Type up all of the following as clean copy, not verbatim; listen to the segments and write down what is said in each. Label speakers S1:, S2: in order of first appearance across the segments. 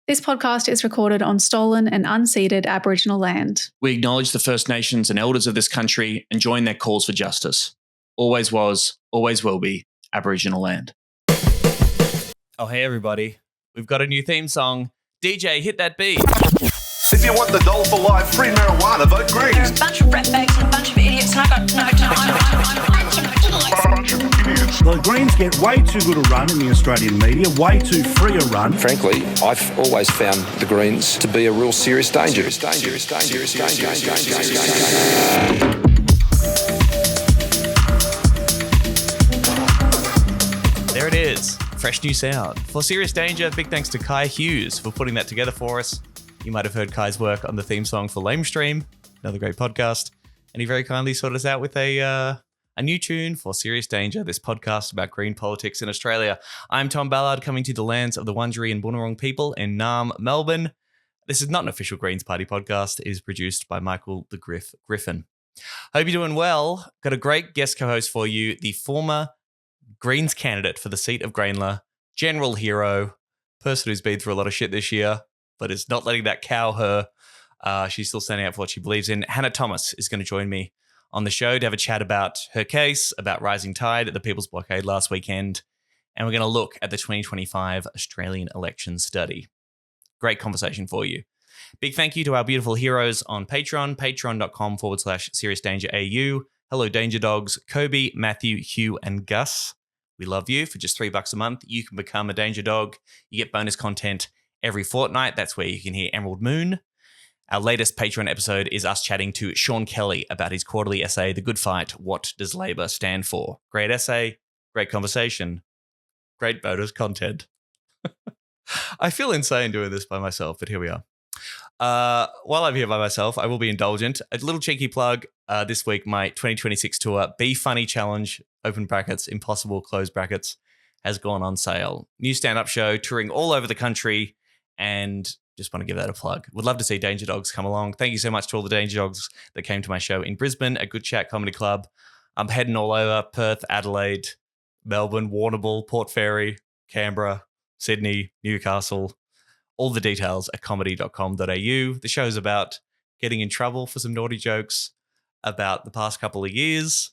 S1: This podcast is recorded on stolen and unceded Aboriginal land.
S2: We acknowledge the First Nations and elders of this country and join their calls for justice. Always was, always will be Aboriginal land.
S3: Oh, hey, everybody. We've got a new theme song. DJ, hit that beat.
S4: If you want the doll for life, free marijuana, vote green.
S5: There's a bunch of ratbags and a bunch of idiots, and I got no time.
S6: The Greens get way too good a run in the Australian media, way too free a run.
S7: Frankly, I've always found the Greens to be a real serious danger.
S3: There it is. Fresh new sound. For Serious Danger, big thanks to Kye Hughes for putting that together for us. You might have heard Kye's work on the theme song for Lamestream, another great podcast. And he very kindly sorted us out with a new tune for Serious Danger, this podcast about green politics in Australia. I'm Tom Ballard, coming to the lands of the Wurundjeri and Bunurong people in Naarm, Melbourne. This is not an official Greens Party podcast. It is produced by Michael the Griff Griffin. Hope you're doing well. Got a great guest co-host for you, the former Greens candidate for the seat of Grayndler, general hero, person who's been through a lot of shit this year, but is not letting that cow her. She's still standing up for what she believes in. Hannah Thomas is going to join me on the show to have a chat about her case, about Rising Tide at the People's Blockade last weekend, and we're going to look at the 2025 Australian Election Study. Great conversation for you. Big thank you to our beautiful heroes on Patreon, patreon.com/seriousdangerau. Hello, Danger Dogs, Kobe, Matthew, Hugh, and Gus. We love you. For just $3 a month, you can become a Danger Dog. You get bonus content every fortnight. That's where you can hear Emerald Moon. Our latest Patreon episode is us chatting to Sean Kelly about his quarterly essay, The Good Fight, What Does Labor Stand For? Great essay, great conversation, great bonus content. I feel insane doing this by myself, but here we are. While I'm here by myself, I will be indulgent. A little cheeky plug this week, my 2026 tour, Be Funny Challenge, open brackets, impossible, close brackets, has gone on sale. New stand-up show, touring all over the country, and just want to give that a plug. Would love to see Danger Dogs come along. Thank you so much to all the Danger Dogs that came to my show in Brisbane at Good Chat Comedy Club. I'm heading all over Perth, Adelaide, Melbourne, Warrnambool, Port Fairy, Canberra, Sydney, Newcastle. All the details at comedy.com.au. The show's about getting in trouble for some naughty jokes about the past couple of years.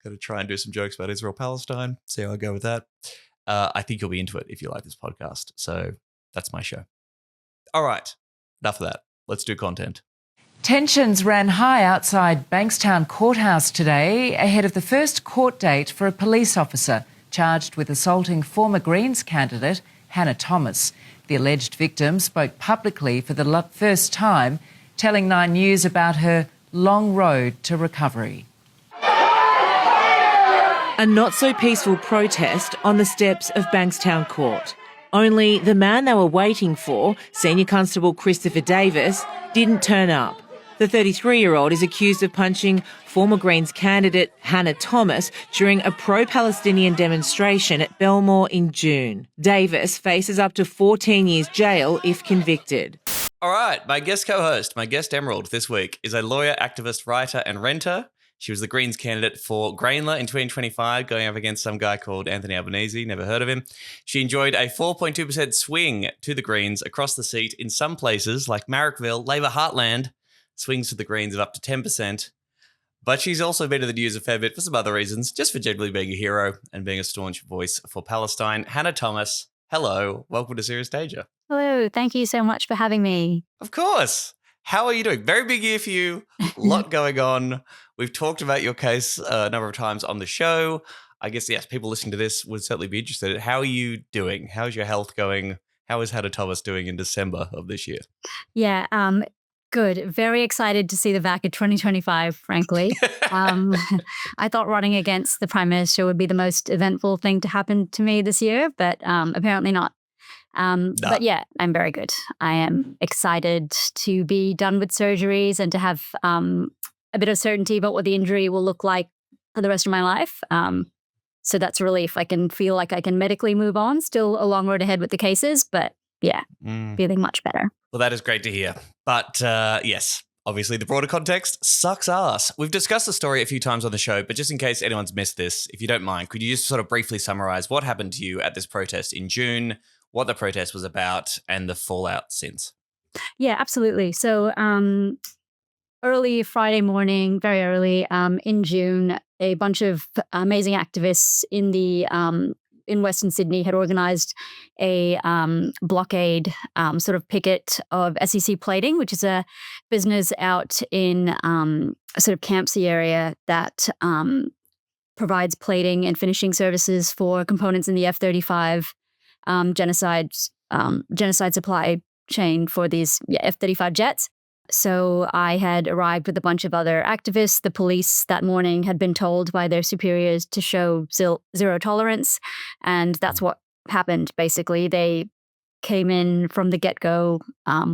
S3: Got to try and do some jokes about Israel-Palestine. See how I go with that. I think you'll be into it if you like this podcast. So that's my show. All right, enough of that. Let's do content.
S8: Tensions ran high outside Bankstown Courthouse today ahead of the first court date for a police officer charged with assaulting former Greens candidate Hannah Thomas. The alleged victim spoke publicly for the first time, telling 9 News about her long road to recovery.
S9: A not-so-peaceful protest on the steps of Bankstown Court. Only the man they were waiting for, Senior Constable Christopher Davis, didn't turn up. The 33-year-old is accused of punching former Greens candidate Hannah Thomas during a pro-Palestinian demonstration at Belmore in June. Davis faces up to 14 years jail if convicted.
S3: All right, my guest co-host, my guest Emerald this week is a lawyer, activist, writer and renter. She was the Greens candidate for Grayndler in 2025, going up against some guy called Anthony Albanese. Never heard of him. She enjoyed a 4.2% swing to the Greens across the seat in some places like Marrickville, Labor Heartland, swings to the Greens of up to 10%. But she's also been to the news a fair bit for some other reasons, just for generally being a hero and being a staunch voice for Palestine. Hannah Thomas, hello. Welcome to Serious Danger.
S10: Hello. Thank you so much for having me.
S3: Of course. How are you doing? Very big year for you. A lot going on. We've talked about your case a number of times on the show. I guess, yes, people listening to this would certainly be interested. How are you doing? How's your health going? How is Hannah Thomas doing in December of this year?
S10: Yeah, good. Very excited to see the VAC in 2025, frankly. I thought running against the Prime Minister would be the most eventful thing to happen to me this year, but apparently not. No. But yeah, I'm very good. I am excited to be done with surgeries and to have a bit of certainty about what the injury will look like for the rest of my life. So that's a relief. I can feel like I can medically move on. Still a long road ahead with the cases, but yeah, feeling much better.
S3: Well, that is great to hear. But yes, obviously the broader context sucks ass. We've discussed the story a few times on the show, but just in case anyone's missed this, if you don't mind, could you just sort of briefly summarize what happened to you at this protest in June? what the protest was about and the fallout since.
S10: Yeah, absolutely. So early Friday morning, very early in June, a bunch of amazing activists in Western Sydney had organised a blockade sort of picket of SEC Plating, which is a business out in a sort of Campsie area that provides plating and finishing services for components in the F-35 genocide supply chain for these F-35 jets. So I had arrived with a bunch of other activists. The police that morning had been told by their superiors to show zero tolerance. And that's what happened, basically. They came in from the get-go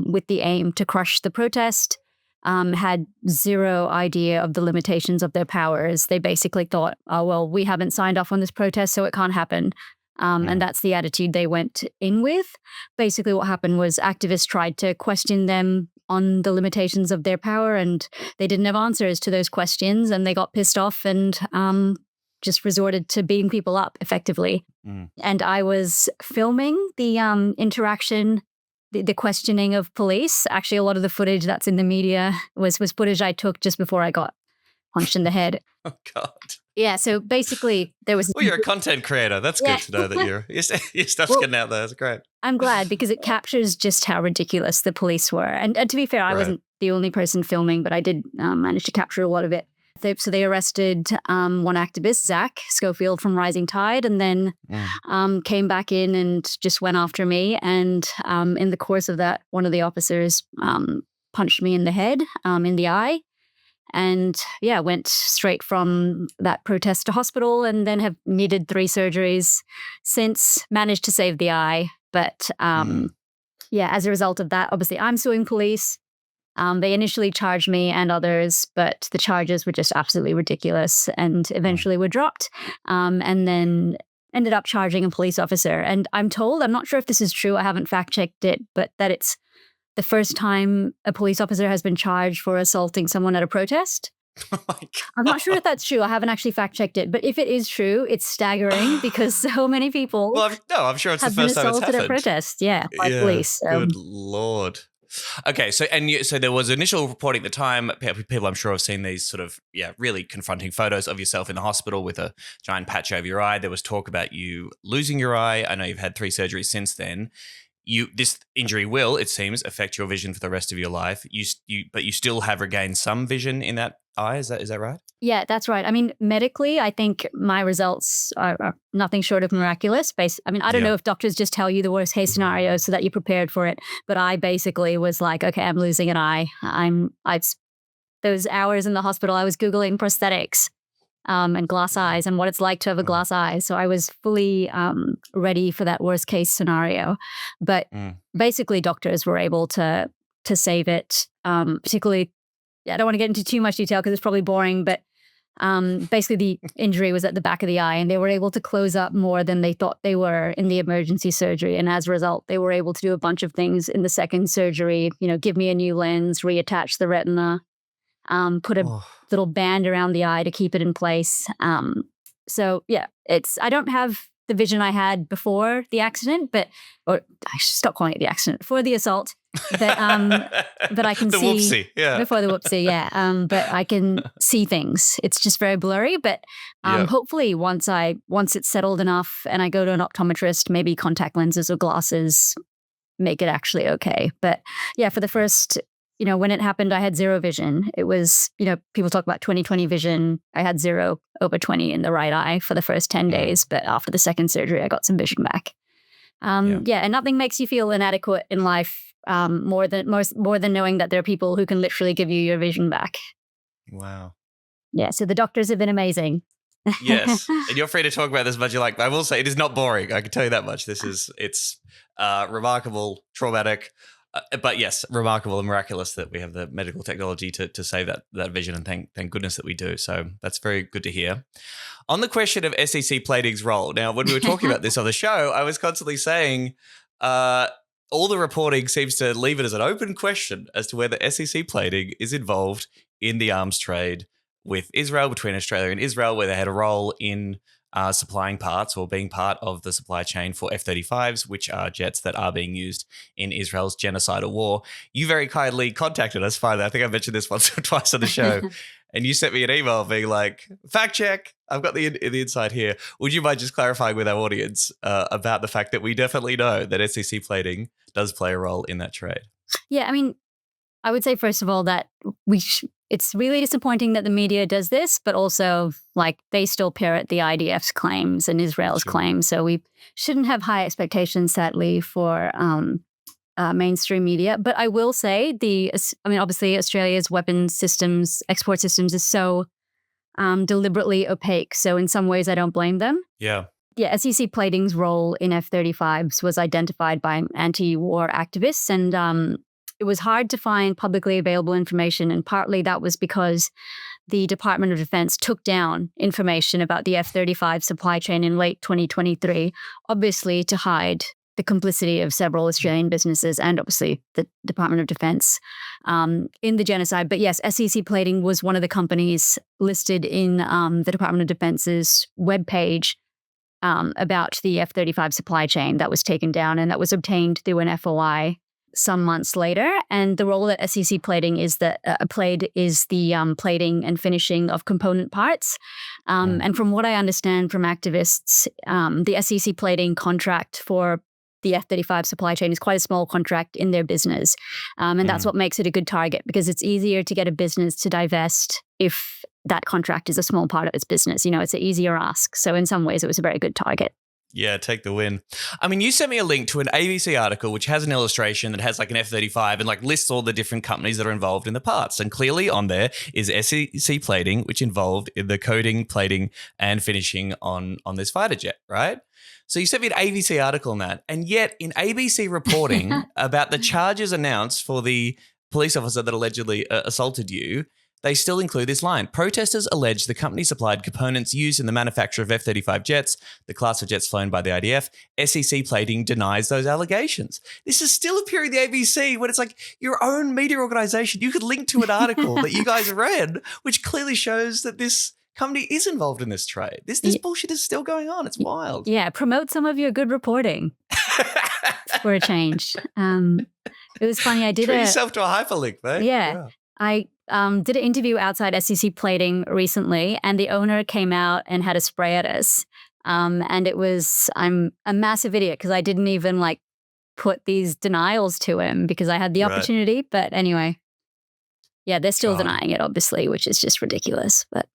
S10: with the aim to crush the protest, had zero idea of the limitations of their powers. They basically thought, oh, well, we haven't signed off on this protest, so it can't happen. And that's the attitude they went in with. Basically, what happened was activists tried to question them on the limitations of their power, and they didn't have answers to those questions, and they got pissed off and just resorted to beating people up effectively. And I was filming the interaction, the questioning of police. Actually, a lot of the footage that's in the media was footage I took just before I got punched in the head.
S3: Oh, God.
S10: Yeah, so basically there was...
S3: Well, you're a content creator. That's good to know that your stuff's getting out there. That's great.
S10: I'm glad, because it captures just how ridiculous the police were. And to be fair, I wasn't the only person filming, but I did manage to capture a lot of it. So they arrested one activist, Zach Schofield from Rising Tide, and then came back in and just went after me. And in the course of that, one of the officers punched me in the head, in the eye. And went straight from that protest to hospital, and then have needed 3 surgeries since, managed to save the eye. But as a result of that, obviously I'm suing police. They initially charged me and others, but the charges were just absolutely ridiculous and eventually were dropped, and then ended up charging a police officer. And I'm told, I'm not sure if this is true, I haven't fact-checked it, but that it's the first time a police officer has been charged for assaulting someone at a protest.
S3: Oh my God.
S10: I'm not sure if that's true. I haven't actually fact-checked it. But if it is true, it's staggering because so many people
S3: I'm sure it's the
S10: have been
S3: first time it's
S10: assaulted
S3: happened.
S10: at protests. Yeah, by police.
S3: Good Lord. Okay, so there was initial reporting at the time. People, I'm sure, have seen these sort of really confronting photos of yourself in the hospital with a giant patch over your eye. There was talk about you losing your eye. I know you've had 3 surgeries since then. This injury will, it seems, affect your vision for the rest of your life. But you still have regained some vision in that eye. Is that right?
S10: Yeah, that's right. I mean, medically, I think my results are nothing short of miraculous. I don't know if doctors just tell you the worst case scenario so that you're prepared for it. But I basically was like, okay, I'm losing an eye. Those hours in the hospital, I was Googling prosthetics. And glass eyes and what it's like to have a glass eye. So I was fully ready for that worst case scenario. But basically doctors were able to save it, particularly, I don't want to get into too much detail because it's probably boring, but basically the injury was at the back of the eye and they were able to close up more than they thought they were in the emergency surgery. And as a result, they were able to do a bunch of things in the second surgery, give me a new lens, reattach the retina, put a little band around the eye to keep it in place. So I don't have the vision I had before the accident, or I should stop calling it the accident, before the assault, but I can
S3: the
S10: see
S3: whoopsie,
S10: before the whoopsie, but I can see things. It's just very blurry, but hopefully once it's settled enough and I go to an optometrist, maybe contact lenses or glasses make it actually okay. But for the first, when it happened, I had zero vision. It was, people talk about 20/20 vision. I had 0/20 in the right eye for the first 10 days. But after the second surgery, I got some vision back. And nothing makes you feel inadequate in life more than knowing that there are people who can literally give you your vision back.
S3: Wow.
S10: Yeah, so the doctors have been amazing.
S3: Yes, and you're free to talk about this as much as you like. But I will say it is not boring. I can tell you that much. It's remarkable, traumatic. But yes, remarkable and miraculous that we have the medical technology to save that vision, and thank goodness that we do. So that's very good to hear. On the question of SEC Plating's role, now when we were talking about this on the show, I was constantly saying all the reporting seems to leave it as an open question as to whether SEC Plating is involved in the arms trade with Israel, between Australia and Israel, where they had a role in supplying parts or being part of the supply chain for F-35s, which are jets that are being used in Israel's genocidal war. You very kindly contacted us finally. I think I mentioned this once or twice on the show. And you sent me an email being like, fact check, I've got the inside here. Would you mind just clarifying with our audience about the fact that we definitely know that SEC plating does play a role in that trade?
S10: Yeah, I mean, I would say, first of all, that it's really disappointing that the media does this, but also, like, they still parrot the IDF's claims and Israel's claims. So we shouldn't have high expectations, sadly, for mainstream media. But I will say obviously Australia's weapons systems, export systems is so deliberately opaque. So in some ways, I don't blame them.
S3: Yeah.
S10: Yeah, SEC plating's role in F-35s was identified by anti-war activists, and it was hard to find publicly available information, and partly that was because the Department of Defense took down information about the F-35 supply chain in late 2023, obviously to hide the complicity of several Australian businesses and obviously the Department of Defense in the genocide. But yes, SEC Plating was one of the companies listed in the Department of Defense's webpage about the F-35 supply chain that was taken down, and that was obtained through an FOI some months later. And the role that SEC Plating is played is the plating and finishing of component parts. And from what I understand from activists, the SEC Plating contract for the F-35 supply chain is quite a small contract in their business. And that's what makes it a good target, because it's easier to get a business to divest if that contract is a small part of its business. You know, it's an easier ask. So in some ways, it was a very good target.
S3: Yeah, take the win. I mean, you sent me a link to an ABC article which has an illustration that has like an F-35 and like lists all the different companies that are involved in the parts. And clearly on there is SEC Plating, which involved in the coding, plating, and finishing on this fighter jet, right? So you sent me an ABC article on that. And yet in ABC reporting about the charges announced for the police officer that allegedly assaulted you, they still include this line. Protesters allege the company supplied components used in the manufacture of F-35 jets, the class of jets flown by the IDF. SEC Plating denies those allegations. This is still appearing in the ABC when it's like your own media organization. You could link to an article that you guys read, which clearly shows that this company is involved in this trade. This bullshit is still going on. It's wild. Yeah,
S10: promote some of your good reporting for a change. It was funny. I did
S3: Treat yourself to a hyperlink, mate.
S10: Yeah. I did an interview outside SEC Plating recently, and the owner came out and had a spray at us. And it was, I'm a massive idiot because I didn't even like put these denials to him because I had the opportunity. But anyway, yeah, they're still denying it, obviously, which is just ridiculous. But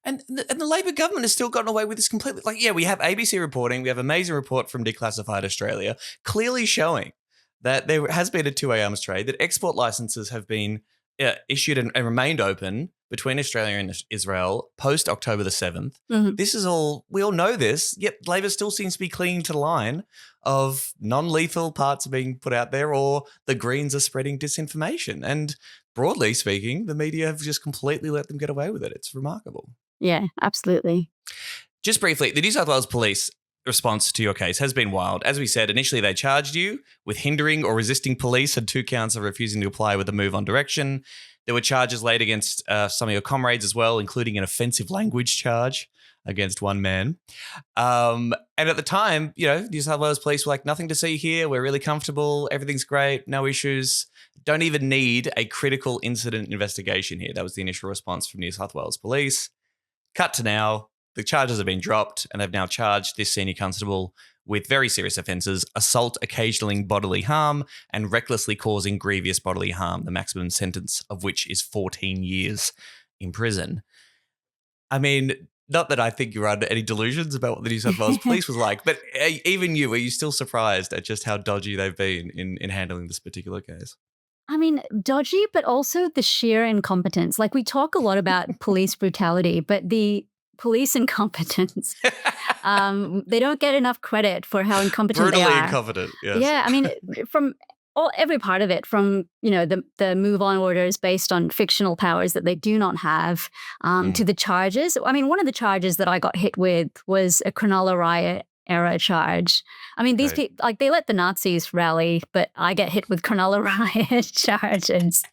S3: And the Labor government has still gotten away with this completely. Like, yeah, we have ABC reporting. We have an amazing report from Declassified Australia clearly showing that there has been a two-way arms trade, that export licenses have been issued and remained open between Australia and Israel post October the 7th.
S10: Mm-hmm.
S3: This is all, we all know this, yet Labor still seems to be clinging to the line of non-lethal parts are being put out there, or the Greens are spreading disinformation. And broadly speaking, the media have just completely let them get away with it. It's remarkable.
S10: Yeah, absolutely.
S3: Just briefly, the New South Wales Police response to your case has been wild. As we said, initially they charged you with hindering or resisting police and 2 counts of refusing to apply with a move on direction. There were charges laid against some of your comrades as well, including an offensive language charge against one man. And at the time, you know, New South Wales Police were like, nothing to see here. We're really comfortable. Everything's great. No issues. Don't even need a critical incident investigation here. That was the initial response from New South Wales Police. Cut to now. The charges have been dropped, and they've now charged this senior constable with very serious offences: assault occasioning bodily harm and recklessly causing grievous bodily harm, the maximum sentence of which is 14 years in prison. I mean, not that I think you're under any delusions about what the New South Wales Police was like, but even you, are you still surprised at just how dodgy they've been in handling this particular case?
S10: I mean, dodgy, but also the sheer incompetence. Like, we talk a lot about police brutality, but the police incompetence, they don't get enough credit for how incompetent they are.
S3: Brutally incompetent, yes.
S10: Yeah, I mean, from every part of it, from, you know, the move on orders based on fictional powers that they do not have, to the charges. I mean, one of the charges that I got hit with was a Cronulla riot era charge. I mean, these people, like, they let the Nazis rally, but I get hit with Cronulla riot charges.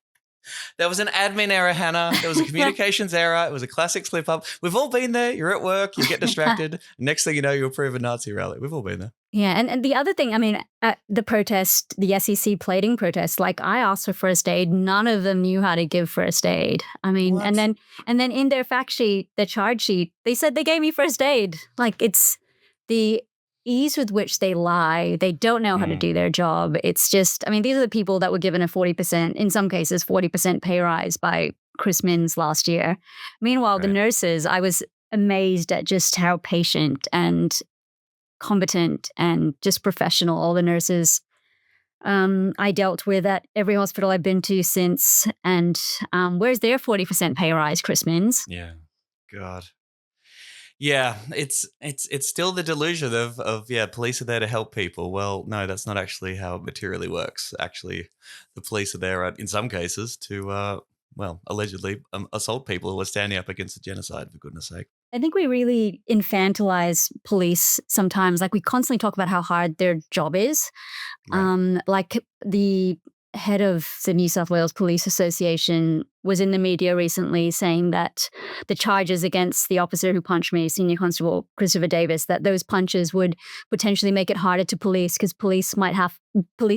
S3: There was an admin error, Hannah. There was a communications error. It was a classic slip up. We've all been there. You're at work. You get distracted. Next thing you know, you approve a Nazi rally. We've all been there.
S10: Yeah, and the other thing, I mean, at the protest, the SEC plating protest, like I asked for first aid, none of them knew how to give first aid. I mean,
S3: What?
S10: and then in their fact sheet, the charge sheet, they said they gave me first aid. Like it's the ease with which they lie. They don't know how to do their job. It's just, I mean, these are the people that were given a 40%, in some cases, 40% pay rise by Chris Minns last year. Meanwhile, the nurses, I was amazed at just how patient and competent and just professional all the nurses I dealt with at every hospital I've been to since. And where's their 40% pay rise, Chris Minns?
S3: Yeah. God. Yeah, it's still the delusion of police are there to help people. Well, no, that's not actually how it materially works. Actually, the police are there in some cases to allegedly assault people who are standing up against a genocide, for goodness sake.
S10: I think we really infantilize police sometimes. Like we constantly talk about how hard their job is.
S3: Right.
S10: Like the head of the New South Wales Police Association was in the media recently saying that the charges against the officer who punched me, Senior Constable Christopher Davis, that those punches would potentially make it harder to police because police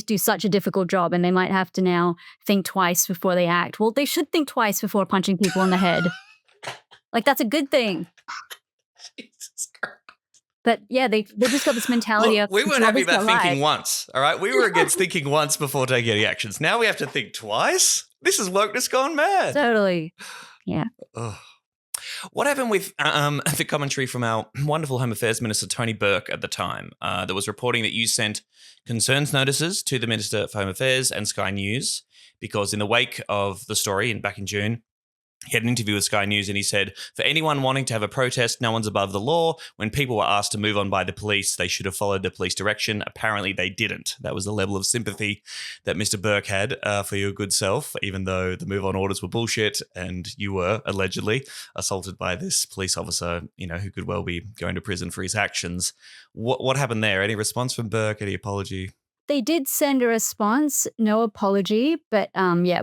S10: do such a difficult job and they might have to now think twice before they act. Well, they should think twice before punching people in the head. Like that's a good thing.
S3: Jesus Christ.
S10: But yeah, they just got this mentality
S3: Look,
S10: of
S3: we weren't happy about thinking
S10: right.
S3: once, all right? We were against thinking once before taking any actions. Now we have to think twice? This is wokeness gone mad.
S10: Totally. Yeah.
S3: Ugh. What happened with the commentary from our wonderful Home Affairs Minister, Tony Burke, at the time that was reporting that you sent concerns notices to the Minister for Home Affairs and Sky News because in the wake of the story back in June, he had an interview with Sky News and he said, for anyone wanting to have a protest, no one's above the law. When people were asked to move on by the police, they should have followed the police direction. Apparently they didn't. That was the level of sympathy that Mr. Burke had for your good self, even though the move on orders were bullshit and you were allegedly assaulted by this police officer, who could well be going to prison for his actions. What happened there? Any response from Burke? Any apology?
S10: They did send a response, no apology, but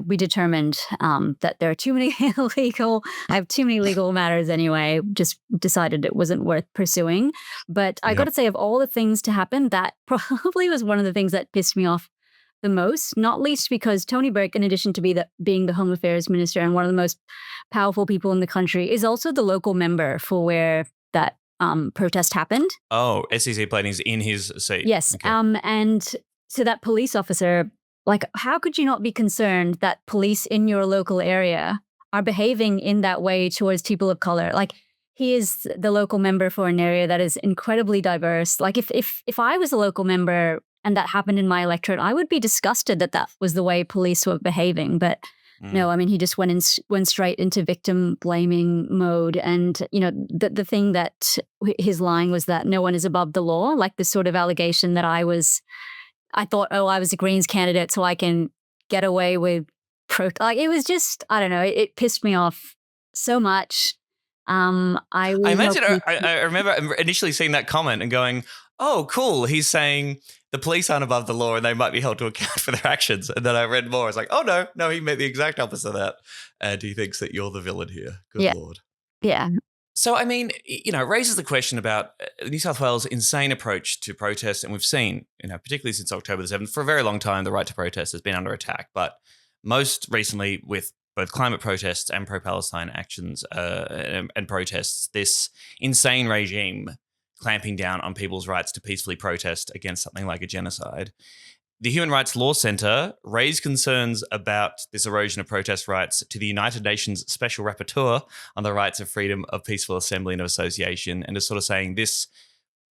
S10: we determined that there are too many I have too many legal matters anyway, just decided it wasn't worth pursuing. But I got to say, of all the things to happen, that probably was one of the things that pissed me off the most, not least because Tony Burke, in addition to being the Home Affairs Minister and one of the most powerful people in the country, is also the local member for where that protest happened.
S3: Oh, SEC plating's in his seat.
S10: Yes.
S3: Okay.
S10: And so that police officer, like, how could you not be concerned that police in your local area are behaving in that way towards people of color? Like, he is the local member for an area that is incredibly diverse. Like, if I was a local member and that happened in my electorate, I would be disgusted that was the way police were behaving. But no, I mean, he just went straight into victim blaming mode. And, the thing that his line was that no one is above the law, like this sort of allegation that I thought, I was a Greens candidate, so I can get away with like it was just, I don't know, it pissed me off so much. I
S3: remember initially seeing that comment and going, oh, cool. He's saying the police aren't above the law and they might be held to account for their actions. And then I read more. I was like, oh, no, he meant the exact opposite of that. And he thinks that you're the villain here. Good Lord.
S10: Yeah.
S3: So, I mean, it raises the question about New South Wales' insane approach to protest. And we've seen, particularly since October the 7th, for a very long time, the right to protest has been under attack. But most recently, with both climate protests and pro-Palestine actions and protests, this insane regime clamping down on people's rights to peacefully protest against something like a genocide. The Human Rights Law Centre raised concerns about this erosion of protest rights to the United Nations Special Rapporteur on the rights of freedom of peaceful assembly and of association, and is sort of saying this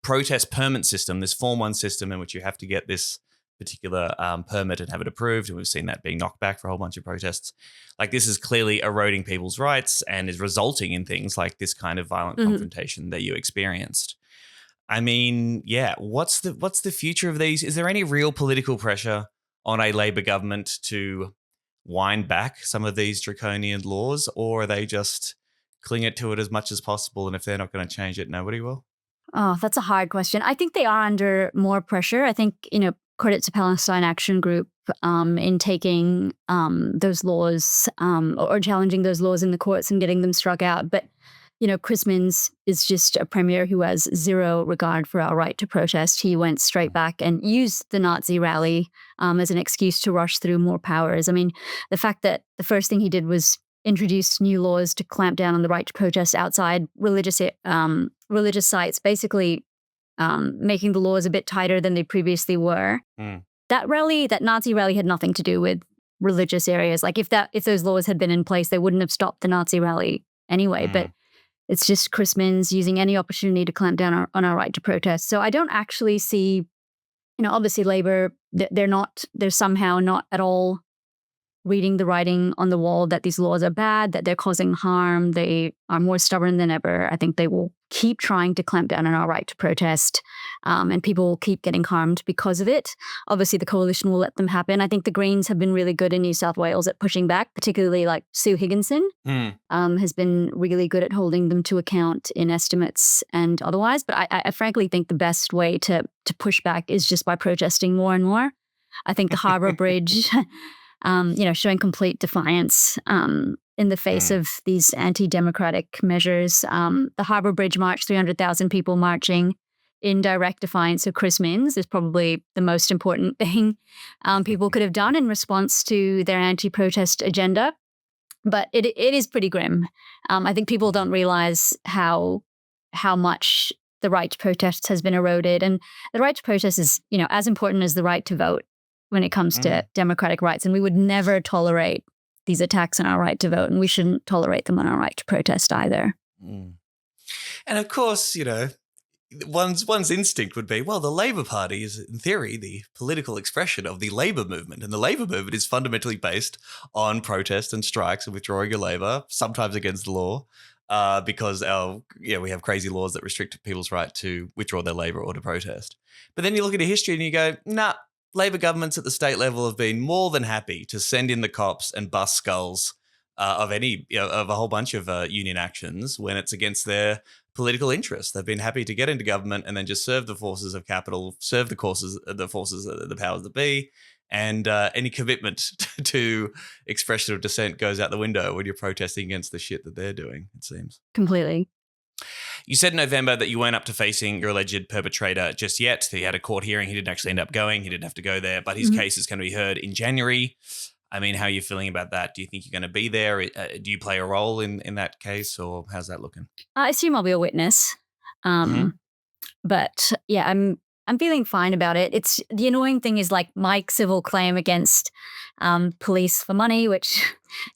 S3: protest permit system, this Form 1 system in which you have to get this particular permit and have it approved, and we've seen that being knocked back for a whole bunch of protests. Like, this is clearly eroding people's rights and is resulting in things like this kind of violent confrontation that you experienced. I mean, what's the future of these? Is there any real political pressure on a Labor government to wind back some of these draconian laws, or are they just cling to it as much as possible, and if they're not going to change it, nobody will?
S10: Oh, that's a hard question. I think they are under more pressure. I think, credit to Palestine Action Group in taking those laws or challenging those laws in the courts and getting them struck out. But, Chris Minns is just a premier who has zero regard for our right to protest. He went straight back and used the Nazi rally as an excuse to rush through more powers. I mean, the fact that the first thing he did was introduce new laws to clamp down on the right to protest outside religious sites, basically making the laws a bit tighter than they previously were. That Nazi rally had nothing to do with religious areas. Like if those laws had been in place, they wouldn't have stopped the Nazi rally anyway. But it's just Chris Minns using any opportunity to clamp down on our right to protest. So I don't actually see, obviously Labor, they're somehow not at all reading the writing on the wall that these laws are bad, that they're causing harm. They are more stubborn than ever. I think they will keep trying to clamp down on our right to protest, and people will keep getting harmed because of it. Obviously, the coalition will let them happen. I think the Greens have been really good in New South Wales at pushing back, particularly like Sue Higginson has been really good at holding them to account in estimates and otherwise. But I frankly think the best way to push back is just by protesting more and more. I think the Harbour Bridge showing complete defiance in the face of these anti-democratic measures. The Harbour Bridge March, 300,000 people marching in direct defiance of Chris Minns is probably the most important thing people could have done in response to their anti-protest agenda. But it is pretty grim. I think people don't realize how much the right to protest has been eroded. And the right to protest is, as important as the right to vote when it comes to democratic rights. And we would never tolerate these attacks on our right to vote, and we shouldn't tolerate them on our right to protest either.
S3: And of course, one's instinct would be, well, the Labor Party is, in theory, the political expression of the Labor movement. And the Labor movement is fundamentally based on protest and strikes and withdrawing your Labor, sometimes against the law, because we have crazy laws that restrict people's right to withdraw their Labor or to protest. But then you look at history and you go, nah, Labor governments at the state level have been more than happy to send in the cops and bust skulls of a whole bunch of union actions when it's against their political interests. They've been happy to get into government and then just serve the forces of capital, serve the forces of the powers that be, and any commitment to expression of dissent goes out the window when you're protesting against the shit that they're doing, it seems.
S10: Completely.
S3: You said in November that you weren't up to facing your alleged perpetrator just yet. He had a court hearing. He didn't actually end up going. He didn't have to go there, but his case is going to be heard in January. I mean, how are you feeling about that? Do you think you're going to be there? Do you play a role in that case, or how's that looking?
S10: I assume I'll be a witness. But yeah, I'm feeling fine about it. It's the annoying thing is like my civil claim against police for money, which,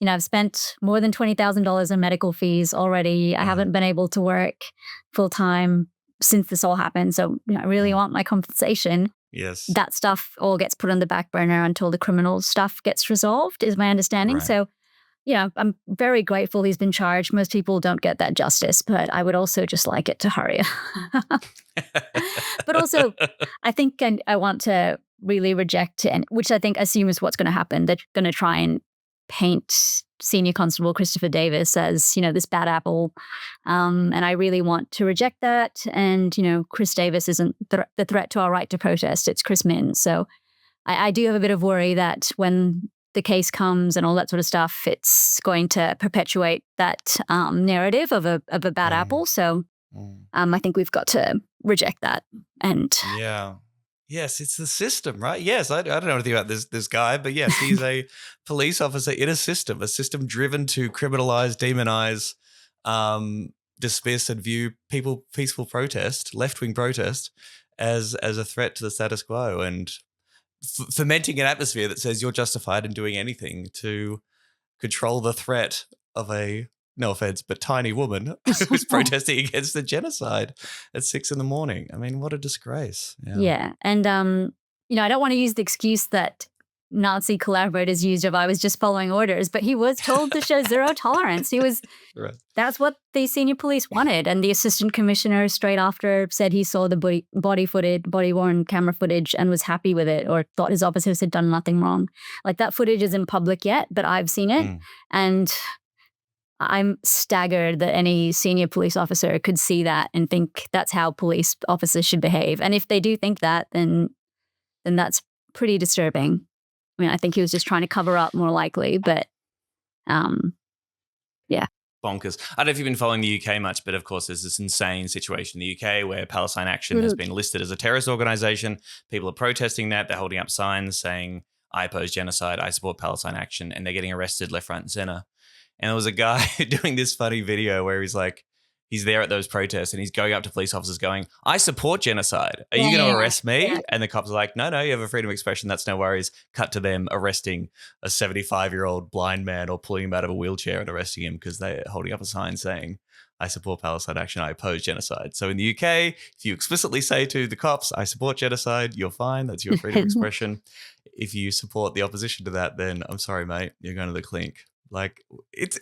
S10: I've spent more than $20,000 in medical fees already. I haven't been able to work full time since this all happened. So I really want my compensation.
S3: Yes.
S10: That stuff all gets put on the back burner until the criminal stuff gets resolved, is my understanding.
S3: Right.
S10: So, I'm very grateful he's been charged. Most people don't get that justice, but I would also just like it to hurry. But also, I think I want to really reject, which I think assumes what's going to happen. They're going to try and paint Senior Constable Christopher Davis as, this bad apple. And I really want to reject that. And, Chris Davis isn't the threat to our right to protest. It's Chris Minns. So I do have a bit of worry that when the case comes and all that sort of stuff, it's going to perpetuate that narrative of a bad apple. So I think we've got to reject that. And
S3: yes, it's the system, right? Yes, I don't know anything about this guy, but yes, he's a police officer in a system driven to criminalize, demonize, dismiss and view peaceful protest, left-wing protest, as a threat to the status quo, and fomenting an atmosphere that says you're justified in doing anything to control the threat of a, no offense, but tiny woman who's protesting against the genocide at 6 a.m. I mean, what a disgrace.
S10: Yeah. And, I don't want to use the excuse that Nazi collaborators used of I was just following orders, but he was told to show zero tolerance.
S3: Right.
S10: That's what the senior police wanted. And the assistant commissioner straight after said he saw the body-worn camera footage and was happy with it, or thought his officers had done nothing wrong. Like, that footage isn't public yet, but I've seen it. And I'm staggered that any senior police officer could see that and think that's how police officers should behave. And if they do think that, then that's pretty disturbing. I mean, I think he was just trying to cover up more likely, but yeah.
S3: Bonkers. I don't know if you've been following the UK much, but of course there's this insane situation in the UK where Palestine Action has been listed as a terrorist organisation. People are protesting that. They're holding up signs saying, I oppose genocide, I support Palestine Action, and they're getting arrested left, right and centre. And there was a guy doing this funny video where he's like, he's there at those protests and he's going up to police officers going, I support genocide. Are you going to arrest me? Yeah. And the cops are like, no, you have a freedom of expression. That's no worries. Cut to them arresting a 75-year-old blind man or pulling him out of a wheelchair and arresting him because they're holding up a sign saying, I support Palestine Action, I oppose genocide. So in the UK, if you explicitly say to the cops, I support genocide, you're fine. That's your freedom of expression. If you support the opposition to that, then I'm sorry, mate, you're going to the clink. Like,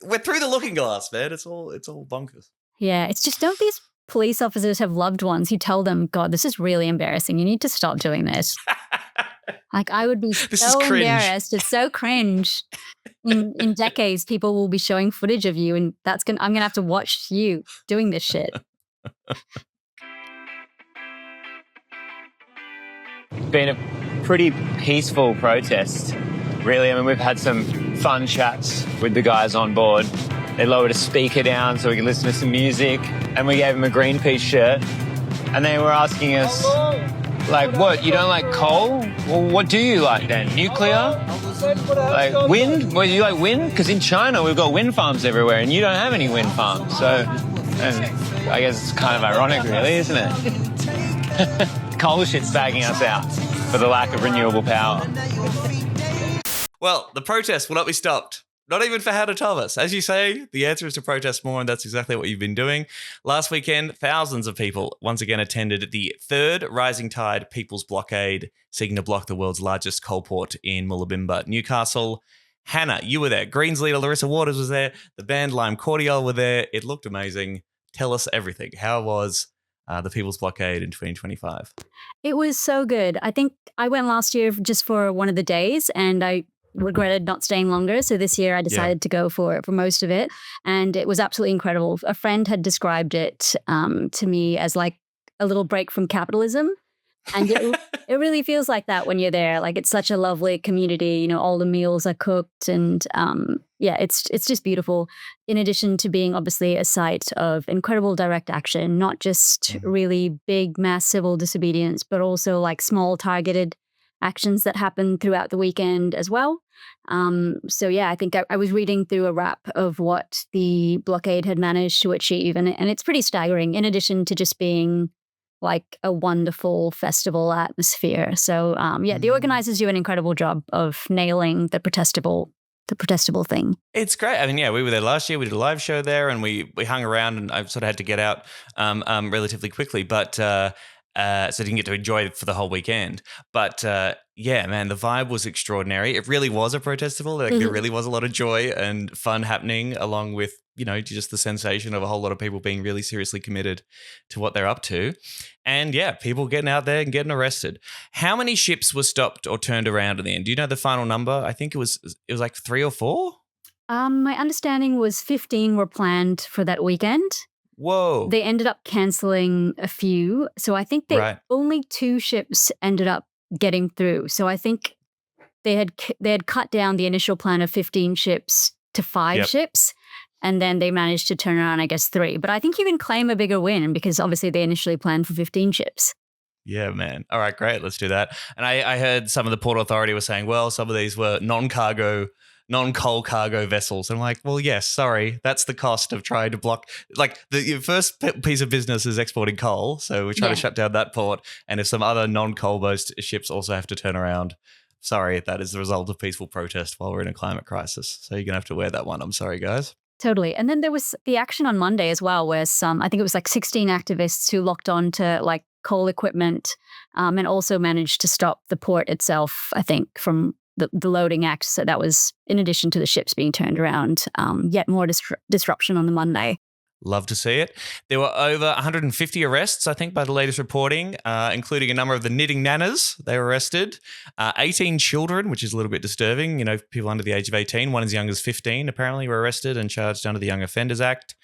S3: we're through the looking glass, man. It's all bonkers.
S10: Yeah, it's just, don't these police officers have loved ones who tell them, God, this is really embarrassing. You need to stop doing this. Like, I would be so embarrassed. It's so cringe. In decades, people will be showing footage of you, and I'm going to have to watch you doing this shit.
S11: Been a pretty peaceful protest, really. I mean, we've had some fun chats with the guys on board. They lowered a speaker down so we could listen to some music, and we gave them a Greenpeace shirt. And they were asking us, like, what, you don't like coal? Well, what do you like then? Nuclear? Like wind? Well, you like wind? Because in China we've got wind farms everywhere and you don't have any wind farms. So I guess it's kind of ironic, really, isn't it? Coal shit's bagging us out for the lack of renewable power.
S3: Well, the protest will not be stopped. Not even for Hannah Thomas. As you say, the answer is to protest more, and that's exactly what you've been doing. Last weekend, thousands of people once again attended the third Rising Tide People's Blockade, seeking to block the world's largest coal port in Moolabimba, Newcastle. Hannah, you were there. Greens leader Larissa Waters was there. The band Lime Cordial were there. It looked amazing. Tell us everything. How was the People's Blockade in 2025?
S10: It was so good. I think I went last year just for one of the days, and I regretted not staying longer. So this year I decided to go for most of it. And it was absolutely incredible. A friend had described it to me as like a little break from capitalism. And it really feels like that when you're there. Like, it's such a lovely community. You know, all the meals are cooked, and it's just beautiful. In addition to being obviously a site of incredible direct action, not just really big mass civil disobedience, but also like small targeted actions that happened throughout the weekend as well. I think I was reading through a wrap of what the blockade had managed to achieve, and it's pretty staggering, in addition to just being like a wonderful festival atmosphere. So the organizers do an incredible job of nailing the protestable thing.
S3: It's great. I mean, we were there last year. We did a live show there, and we hung around, and I sort of had to get out relatively quickly, but so I didn't get to enjoy it for the whole weekend. But man, the vibe was extraordinary. It really was a protestival. Like, there really was a lot of joy and fun happening, along with, you know, just the sensation of a whole lot of people being really seriously committed to what they're up to. And people getting out there and getting arrested. How many ships were stopped or turned around in the end? Do you know the final number? I think it was like 3 or 4?
S10: My understanding was 15 were planned for that weekend.
S3: Whoa.
S10: They ended up cancelling a few. So I think only 2 ships ended up getting through. So I think they had cut down the initial plan of 15 ships to 5 ships. And then they managed to turn around, I guess, 3. But I think you can claim a bigger win because obviously they initially planned for 15 ships.
S3: Yeah, man. All right, great. Let's do that. And I heard some of the Port Authority were saying, well, some of these were non-coal cargo vessels. And I'm like, well, yes, sorry. That's the cost of trying to block. Like, your first piece of business is exporting coal. So we try to shut down that port. And if some other non-coal-based ships also have to turn around, sorry, that is the result of peaceful protest while we're in a climate crisis. So you're going to have to wear that one. I'm sorry, guys.
S10: Totally. And then there was the action on Monday as well, where I think it was like 16 activists who locked on to like coal equipment and also managed to stop the port itself, I think, from the loading act. So that was in addition to the ships being turned around, yet more disruption on the Monday.
S3: Love to see it. There were over 150 arrests, I think, by the latest reporting, including a number of the knitting nanas. They were arrested. 18 children, which is a little bit disturbing. You know, people under the age of 18, one as young as 15, apparently were arrested and charged under the Young Offenders Act.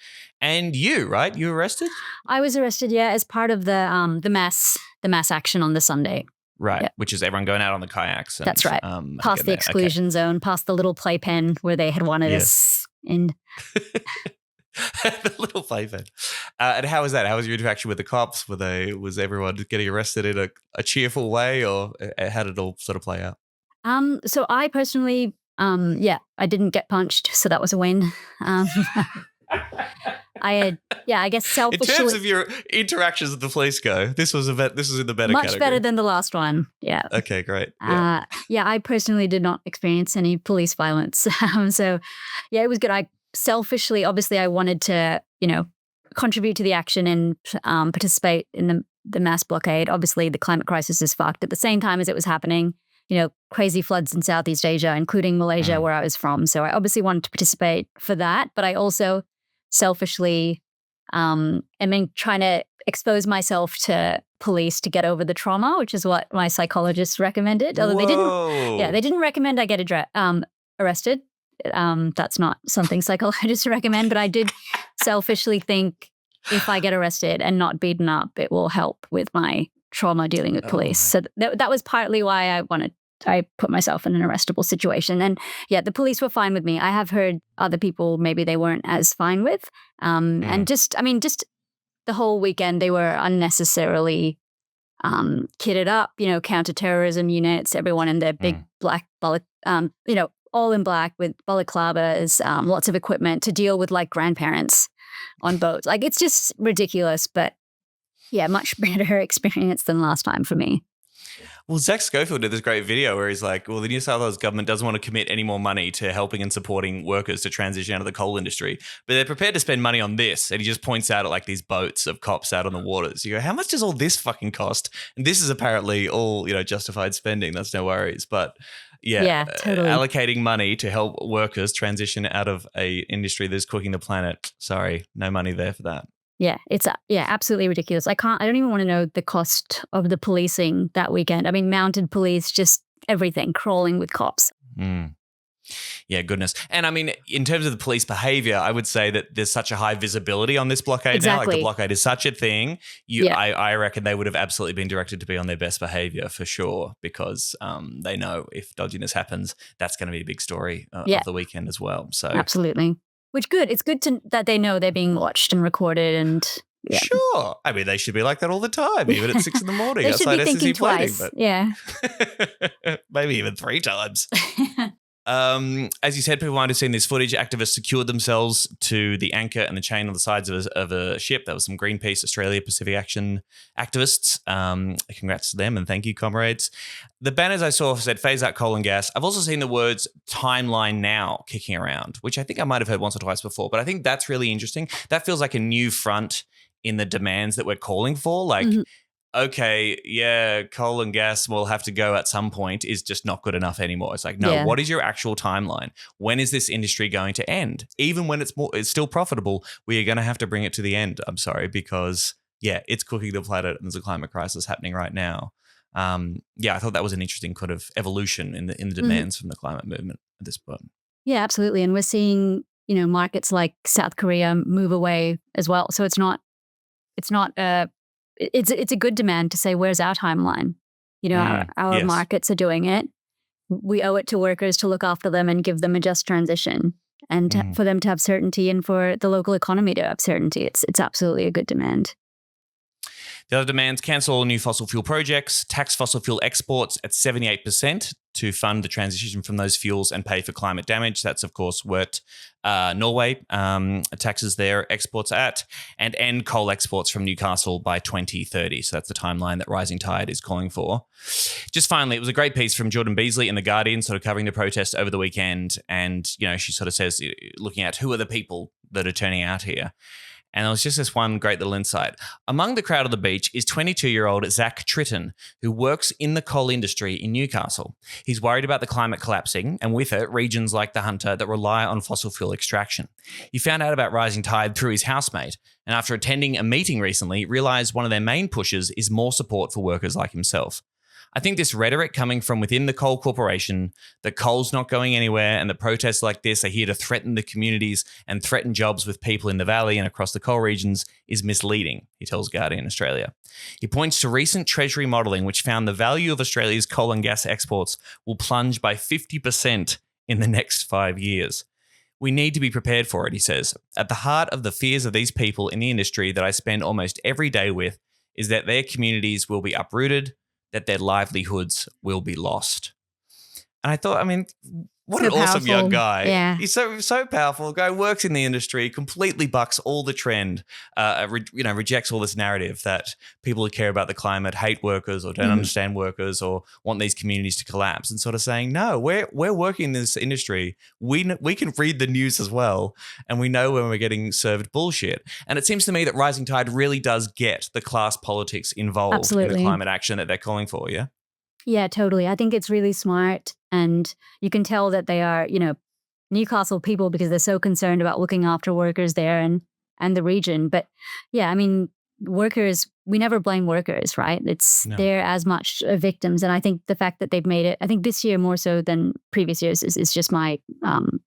S3: And you, right? You were arrested?
S10: I was arrested, as part of the mass action on the Sunday.
S3: Right,
S10: Yeah.
S3: which is everyone going out on the kayaks. And,
S10: That's right. Past the exclusion zone, past the little playpen where they had wanted us in.
S3: The little playpen. And how was that? How was your interaction with the cops? Was everyone getting arrested in a cheerful way, or how did it all sort of play out?
S10: So I personally, I didn't get punched, so that was a win. I guess selfishly.
S3: In terms of your interactions with the police go, this was in the better
S10: much
S3: category.
S10: better than the last one. Yeah.
S3: Okay, great.
S10: I personally did not experience any police violence. So yeah, it was good. I selfishly, obviously, I wanted to, contribute to the action and participate in the mass blockade. Obviously, the climate crisis is fucked. At the same time as it was happening, crazy floods in Southeast Asia, including Malaysia, where I was from. So I obviously wanted to participate for that, but I also selfishly trying to expose myself to police to get over the trauma, which is what my psychologist recommended. Although they didn't recommend I get arrested. That's not something psychologists recommend, but I did selfishly think if I get arrested and not beaten up, it will help with my trauma dealing with police. So that was partly why I put myself in an arrestable situation. And yeah, the police were fine with me. I have heard other people, maybe they weren't as fine with. And just the whole weekend, they were unnecessarily kitted up, counterterrorism units, everyone in their big black, all in black with balaclavas, lots of equipment to deal with like grandparents on boats. Like it's just ridiculous, but yeah, much better experience than last time for me.
S3: Well, Zach Schofield did this great video where he's like, well, the New South Wales government doesn't want to commit any more money to helping and supporting workers to transition out of the coal industry, but they're prepared to spend money on this. And he just points out at like these boats of cops out on the waters. You go, how much does all this fucking cost? And this is apparently all, justified spending. That's no worries. But yeah,
S10: totally.
S3: Allocating money to help workers transition out of a industry that's cooking the planet. Sorry, no money there for that.
S10: Yeah, it's absolutely ridiculous. I don't even want to know the cost of the policing that weekend. I mean, mounted police, just everything, crawling with cops.
S3: Yeah, goodness. And I mean, in terms of the police behavior, I would say that there's such a high visibility on this blockade now. Like the blockade is such a thing. I reckon they would have absolutely been directed to be on their best behavior for sure, because they know if dodginess happens, that's going to be a big story of the weekend as well. So
S10: absolutely. Which good. It's good that they know they're being watched and recorded and yeah.
S3: Sure. I mean, they should be like that all the time, even at 6 a.m.
S10: They
S3: outside
S10: should be thinking twice.
S3: But
S10: yeah.
S3: Maybe even 3 times. As you said, people might have seen this footage. Activists secured themselves to the anchor and the chain on the sides of a ship. That was some Greenpeace Australia Pacific Action activists. Congrats to them and thank you, comrades. The banners I saw said phase out coal and gas. I've also seen the words timeline now kicking around, which I think I might have heard once or twice before, but I think that's really interesting. That feels like a new front in the demands that we're calling for. Like, okay, yeah, coal and gas will have to go at some point is just not good enough anymore. It's like, no, what is your actual timeline? When is this industry going to end? Even when it's still profitable, we are going to have to bring it to the end. I'm sorry, because it's cooking the planet and there's a climate crisis happening right now. I thought that was an interesting kind of evolution in the demands from the climate movement at this point.
S10: Yeah, absolutely. And we're seeing, markets like South Korea move away as well. So it's a good demand to say, where's our timeline? Our markets are doing it. We owe it to workers to look after them and give them a just transition and for them to have certainty and for the local economy to have certainty. It's absolutely a good demand.
S3: The other demands: cancel all new fossil fuel projects, tax fossil fuel exports at 78% to fund the transition from those fuels and pay for climate damage. That's, of course, what Norway taxes their exports at, and end coal exports from Newcastle by 2030. So that's the timeline that Rising Tide is calling for. Just finally, it was a great piece from Jordan Beasley in The Guardian, sort of covering the protest over the weekend. And, she sort of says, looking at who are the people that are turning out here. And there was just this one great little insight. Among the crowd on the beach is 22-year-old Zach Tritton, who works in the coal industry in Newcastle. He's worried about the climate collapsing, and with it, regions like the Hunter that rely on fossil fuel extraction. He found out about Rising Tide through his housemate, and after attending a meeting recently, realised one of their main pushes is more support for workers like himself. I think this rhetoric coming from within the coal corporation, that coal's not going anywhere and the protests like this are here to threaten the communities and threaten jobs with people in the valley and across the coal regions is misleading, he tells Guardian Australia. He points to recent Treasury modelling which found the value of Australia's coal and gas exports will plunge by 50% in the next 5 years. We need to be prepared for it, he says. At the heart of the fears of these people in the industry that I spend almost every day with is that their communities will be uprooted, that their livelihoods will be lost. And I thought, I mean, what
S10: So
S3: an awesome
S10: powerful.
S3: young guy.
S10: Yeah.
S3: He's so powerful. Guy works in the industry, completely bucks all the trend, rejects all this narrative that people who care about the climate hate workers or don't understand workers or want these communities to collapse, and sort of saying, no, we're working in this industry. We can read the news as well, and we know when we're getting served bullshit. And it seems to me that Rising Tide really does get the class politics involved in
S10: Absolutely.
S3: the climate action that they're calling for, yeah?
S10: Yeah, totally. I think it's really smart. And you can tell that they are, Newcastle people because they're so concerned about looking after workers there and the region. But yeah, I mean, workers, we never blame workers, right? They're as much victims. And I think the fact that they've made it, I think this year more so than previous years is just my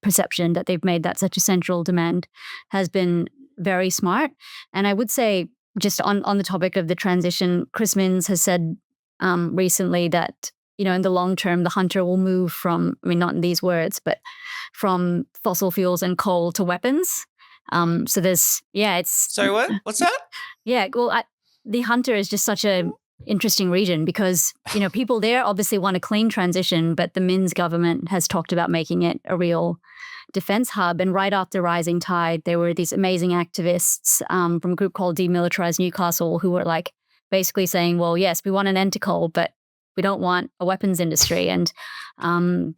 S10: perception that they've made that such a central demand has been very smart. And I would say just on the topic of the transition, Chris Minns has said recently that, in the long term, the hunter will move from, I mean, not in these words, but from fossil fuels and coal to weapons. So there's, it's...
S3: Sorry, what? What's that?
S10: Yeah, well, the hunter is just such a interesting region because, people there obviously want a clean transition, but the Minns government has talked about making it a real defense hub. And right after Rising Tide, there were these amazing activists from a group called Demilitarise Newcastle who were like, basically saying, well, yes, we want an end to coal, but we don't want a weapons industry. And when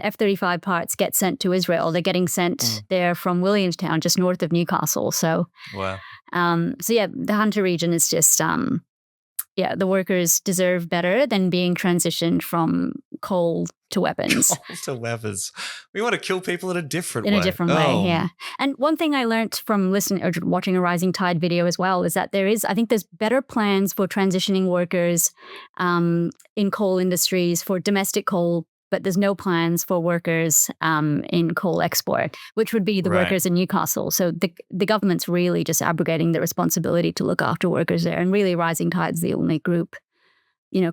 S10: F-35 parts get sent to Israel, they're getting sent there from Williamstown, just north of Newcastle. So,
S3: wow.
S10: The Hunter region is just, the workers deserve better than being transitioned from coal to weapons.
S3: Coal to weapons. We want to kill people in a different way.
S10: In a different way, yeah. And one thing I learned from listening or watching a Rising Tide video as well is that I think there's better plans for transitioning workers in coal industries for domestic coal, but there's no plans for workers in coal export, which would be the workers in Newcastle. So the government's really just abrogating the responsibility to look after workers there. And really Rising Tide's the only group,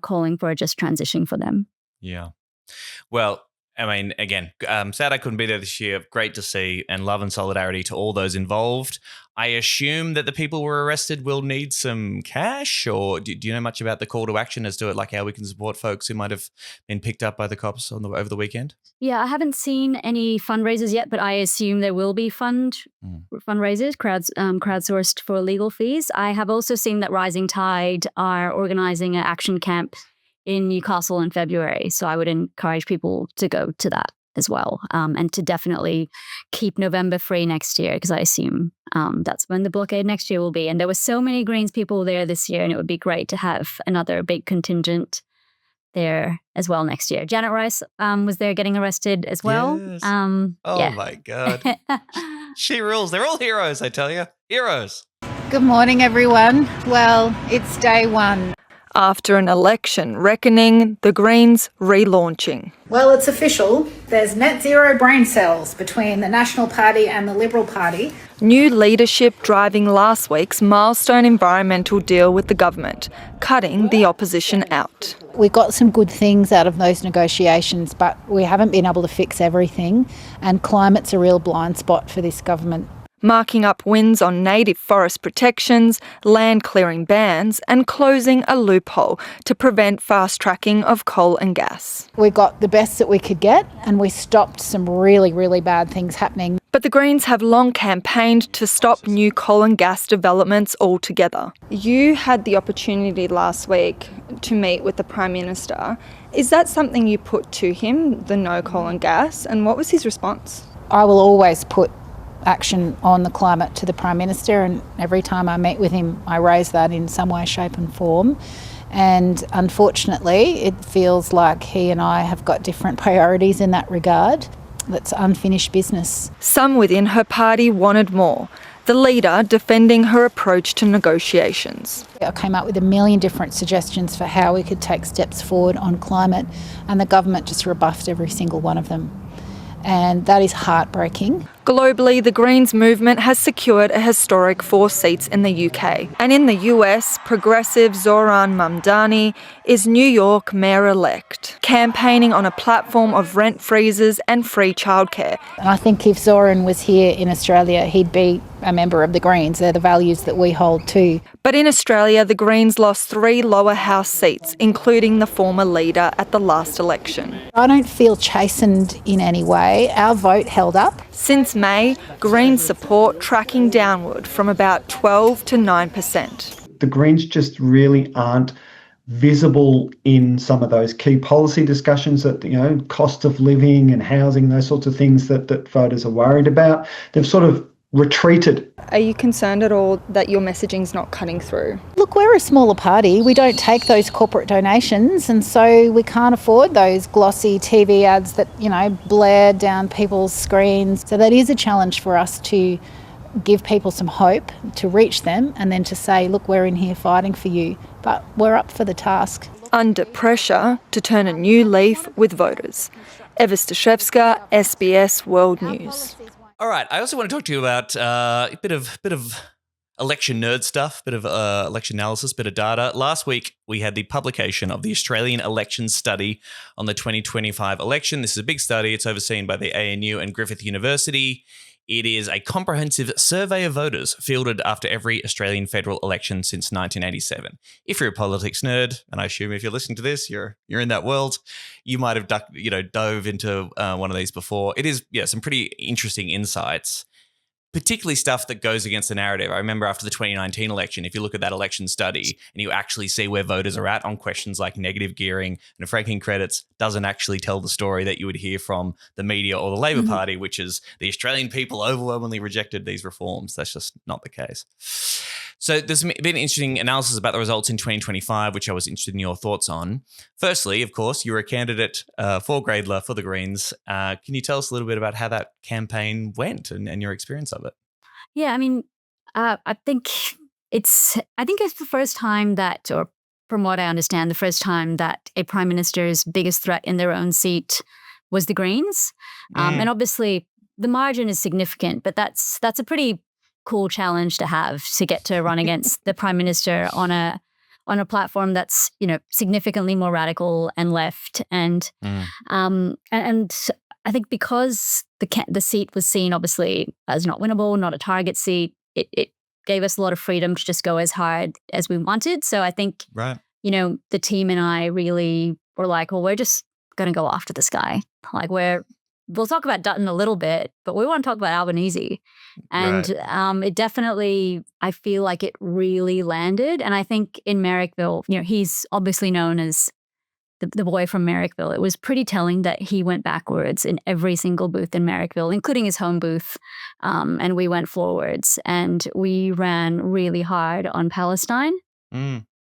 S10: calling for a just transition for them.
S3: Yeah. Well, I mean, again, sad I couldn't be there this year. Great to see, and love and solidarity to all those involved. I assume that the people who were arrested will need some cash, or do you know much about the call to action as to like how we can support folks who might have been picked up by the cops over the weekend?
S10: Yeah, I haven't seen any fundraisers yet, but I assume there will be fundraisers, crowdsourced for legal fees. I have also seen that Rising Tide are organising an action camp in Newcastle in February. So I would encourage people to go to that as well, and to definitely keep November free next year, because I assume that's when the blockade next year will be. And there were so many Greens people there this year, and it would be great to have another big contingent there as well next year. Janet Rice was there getting arrested as well.
S3: Yes. My God. She rules. They're all heroes, I tell you. Heroes.
S12: Good morning, everyone. Well, it's day one.
S13: After an election reckoning, the Greens relaunching.
S12: Well, it's official. There's net zero brain cells between the National Party and the Liberal Party.
S13: New leadership driving last week's milestone environmental deal with the government, cutting the opposition out.
S12: We got some good things out of those negotiations, but we haven't been able to fix everything, and climate's a real blind spot for this government.
S13: Marking up wins on native forest protections, land clearing bans, and closing a loophole to prevent fast-tracking of coal and gas.
S12: We got the best that we could get, and we stopped some really, really bad things happening.
S13: But the Greens have long campaigned to stop new coal and gas developments altogether. You had the opportunity last week to meet with the Prime Minister. Is that something you put to him, the no coal and gas, and what was his response?
S12: I will always put action on the climate to the Prime Minister, and every time I meet with him I raise that in some way, shape and form. And unfortunately it feels like he and I have got different priorities in that regard. That's unfinished business.
S13: Some within her party wanted more. the leader defending her approach to negotiations.
S12: I came up with a million different suggestions for how we could take steps forward on climate, and the government just rebuffed every single one of them. And that is heartbreaking.
S13: Globally, the Greens movement has secured a historic 4 seats in the UK. And in the US, progressive Zoran Mamdani is New York mayor-elect, campaigning on a platform of rent freezes and free childcare.
S12: And I think if Zoran was here in Australia, he'd be a member of the Greens. They're the values that we hold too.
S13: But in Australia, the Greens lost 3 lower house seats, including the former leader at the last election.
S12: I don't feel chastened in any way. Our vote held up.
S13: Since May, Greens support tracking downward from about 12 to 9%.
S14: The Greens just really aren't visible in some of those key policy discussions that, cost of living and housing, those sorts of things that voters are worried about. They've sort of retreated.
S13: Are you concerned at all that your messaging's not cutting through?
S12: Look, we're a smaller party. We don't take those corporate donations, and so we can't afford those glossy TV ads that, blare down people's screens. So that is a challenge for us to give people some hope, to reach them, and then to say, look, we're in here fighting for you. But we're up for the task.
S13: Under pressure to turn a new leaf with voters. Eva Stashevska, SBS World News.
S3: All right. I also want to talk to you about a bit of election nerd stuff, bit of election analysis, bit of data. Last week, we had the publication of the Australian Election Study on the 2025 election. This is a big study. It's overseen by the ANU and Griffith University. It is a comprehensive survey of voters fielded after every Australian federal election since 1987. If you're a politics nerd, and I assume if you're listening to this, you're in that world, you might have dove into one of these before. It is, some pretty interesting insights, particularly stuff that goes against the narrative. I remember after the 2019 election, if you look at that election study and you actually see where voters are at on questions like negative gearing and franking credits, doesn't actually tell the story that you would hear from the media or the Labor Party, which is the Australian people overwhelmingly rejected these reforms. That's just not the case. So there's been interesting analysis about the results in 2025, which I was interested in your thoughts on. Firstly, of course, you were a candidate for Gradler for the Greens. Can you tell us a little bit about how that campaign went and your experience of it?
S10: Yeah, I think it's the first time that, or from what I understand, the first time that a prime minister's biggest threat in their own seat was the Greens. And obviously the margin is significant, but that's a pretty cool challenge to have, to get to run against the prime minister on a platform that's significantly more radical and left, and I think because the seat was seen obviously as not winnable, not a target seat, it gave us a lot of freedom to just go as hard as we wanted. So I think the team and I really were like, well, we're just going to go after this guy. Like we'll talk about Dutton a little bit, but we want to talk about Albanese. And it definitely, I feel like it really landed. And I think in Merrickville, he's obviously known as the boy from Merrickville. It was pretty telling that he went backwards in every single booth in Merrickville, including his home booth. And we went forwards, and we ran really hard on Palestine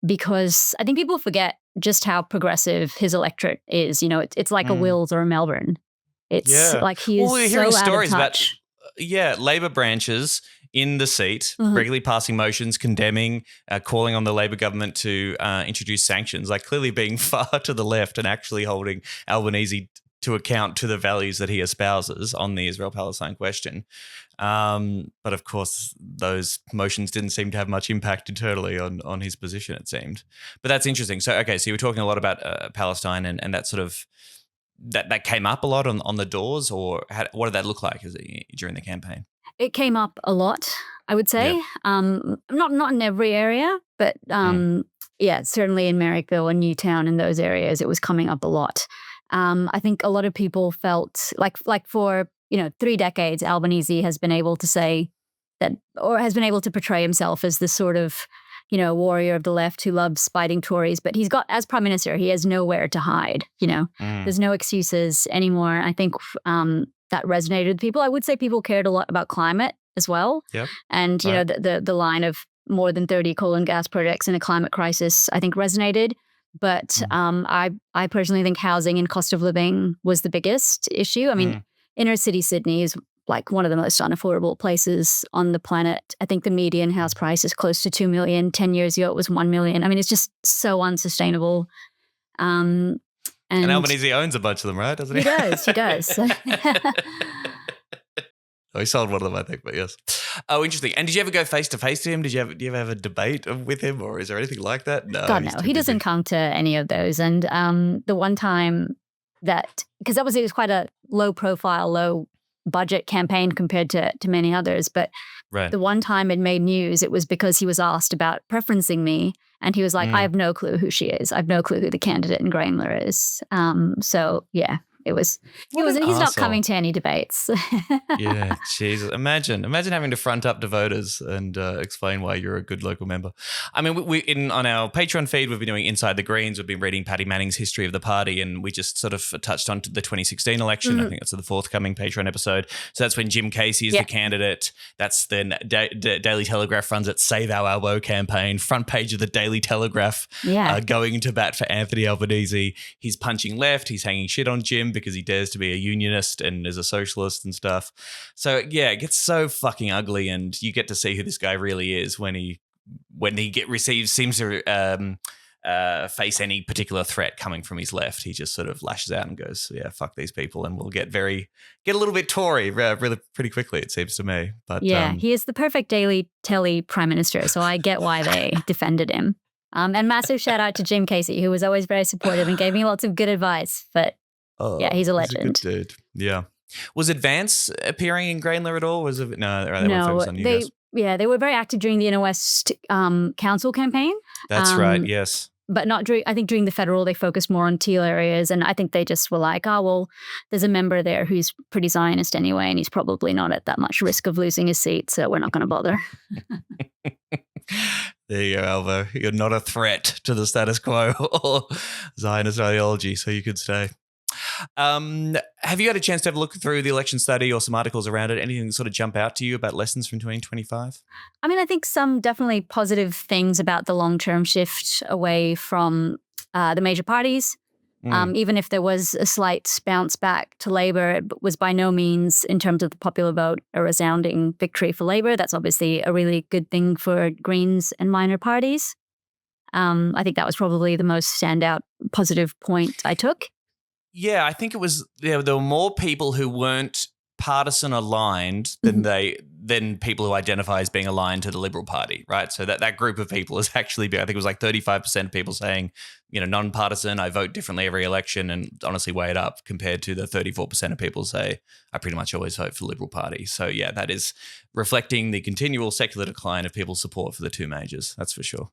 S10: because I think people forget just how progressive his electorate is. It's like a Wills or a Melbourne. It's like he is
S3: we're
S10: so
S3: hearing
S10: out
S3: stories
S10: of touch.
S3: about Labor branches in the seat, regularly passing motions, condemning, calling on the Labor government to introduce sanctions, like clearly being far to the left and actually holding Albanese to account to the values that he espouses on the Israel-Palestine question. But of course, those motions didn't seem to have much impact internally on his position, it seemed. But that's interesting. So you were talking a lot about Palestine and that sort of, that came up a lot on the doors, or what did that look like during the campaign?
S10: It came up a lot, I would say. Not in every area, but certainly in Merrickville and Newtown and those areas, it was coming up a lot. I think a lot of people felt like for 3 decades, Albanese has been able to say that, or has been able to portray himself as this sort of warrior of the left who loves fighting Tories, but he's got, as Prime Minister, he has nowhere to hide, There's no excuses anymore. I think that resonated with people. I would say people cared a lot about climate as well. Yep. And, the line of more than 30 coal and gas projects in a climate crisis, I think resonated. But I personally think housing and cost of living was the biggest issue. I mean, inner city Sydney is like one of the most unaffordable places on the planet. I think the median house price is close to 2 million. 10 years ago, it was 1 million. I mean, it's just so unsustainable.
S3: And Albanese owns a bunch of them, right? Doesn't he?
S10: He does.
S3: Oh, he sold one of them, I think, but yes. Oh, interesting. And did you ever go face to face to him? Do you ever have a debate with him, or is there anything like that? No,
S10: God, no. He doesn't come to any of those. And the one time because obviously it was quite a low profile, low budget campaign compared to many others. But the one time it made news, it was because he was asked about preferencing me. And he was like, I have no clue who she is. I have no clue who the candidate in Grainler is. So, yeah. He's not coming to any debates.
S3: Yeah, Jesus. Imagine having to front up to voters and explain why you're a good local member. I mean, on our Patreon feed, we've been doing Inside the Greens. We've been reading Paddy Manning's history of the party, and we just sort of touched on the 2016 election. I think that's the forthcoming Patreon episode. So that's when Jim Casey is the candidate. That's then Daily Telegraph runs its Save Our Albo campaign, front page of the Daily Telegraph, going to bat for Anthony Albanese. He's punching left. He's hanging shit on Jim because he dares to be a unionist and is a socialist and stuff. So yeah, it gets so fucking ugly, and you get to see who this guy really is when he seems to face any particular threat coming from his left. He just sort of lashes out and goes, "Yeah, fuck these people," and we'll get a little bit Tory really pretty quickly, it seems to me. But
S10: he is the perfect Daily Telly prime minister, so I get why they defended him. And massive shout out to Jim Casey, who was always very supportive and gave me lots of good advice. But he's a legend.
S3: He's a good dude. Yeah. Was Advance appearing in Grainler at all? Was it no? They
S10: no,
S3: were focused on you guys.
S10: They were very active during the Inner West council campaign.
S3: That's right. Yes.
S10: But not during. I think during the federal, they focused more on teal areas, and I think they just were like, "Oh well, there's a member there who's pretty Zionist anyway, and he's probably not at that much risk of losing his seat, so we're not going to bother."
S3: There you go, Alvo. You're not a threat to the status quo or Zionist ideology, so you could stay. Have you had a chance to have a look through the election study or some articles around it? Anything sort of jump out to you about lessons from 2025?
S10: I mean, I think some definitely positive things about the long-term shift away from the major parties. Even if there was a slight bounce back to Labor, it was by no means, in terms of the popular vote, a resounding victory for Labor. That's obviously a really good thing for Greens and minor parties. I think that was probably the most standout positive point I took.
S3: Yeah, I think it was there were more people who weren't partisan aligned than people who identify as being aligned to the Liberal Party, right? So that group of people is actually, I think it was like 35% of people saying, non-partisan, I vote differently every election, and honestly weigh it up compared to the 34% of people say, I pretty much always vote for the Liberal Party. So yeah, that is reflecting the continual secular decline of people's support for the two majors, that's for sure.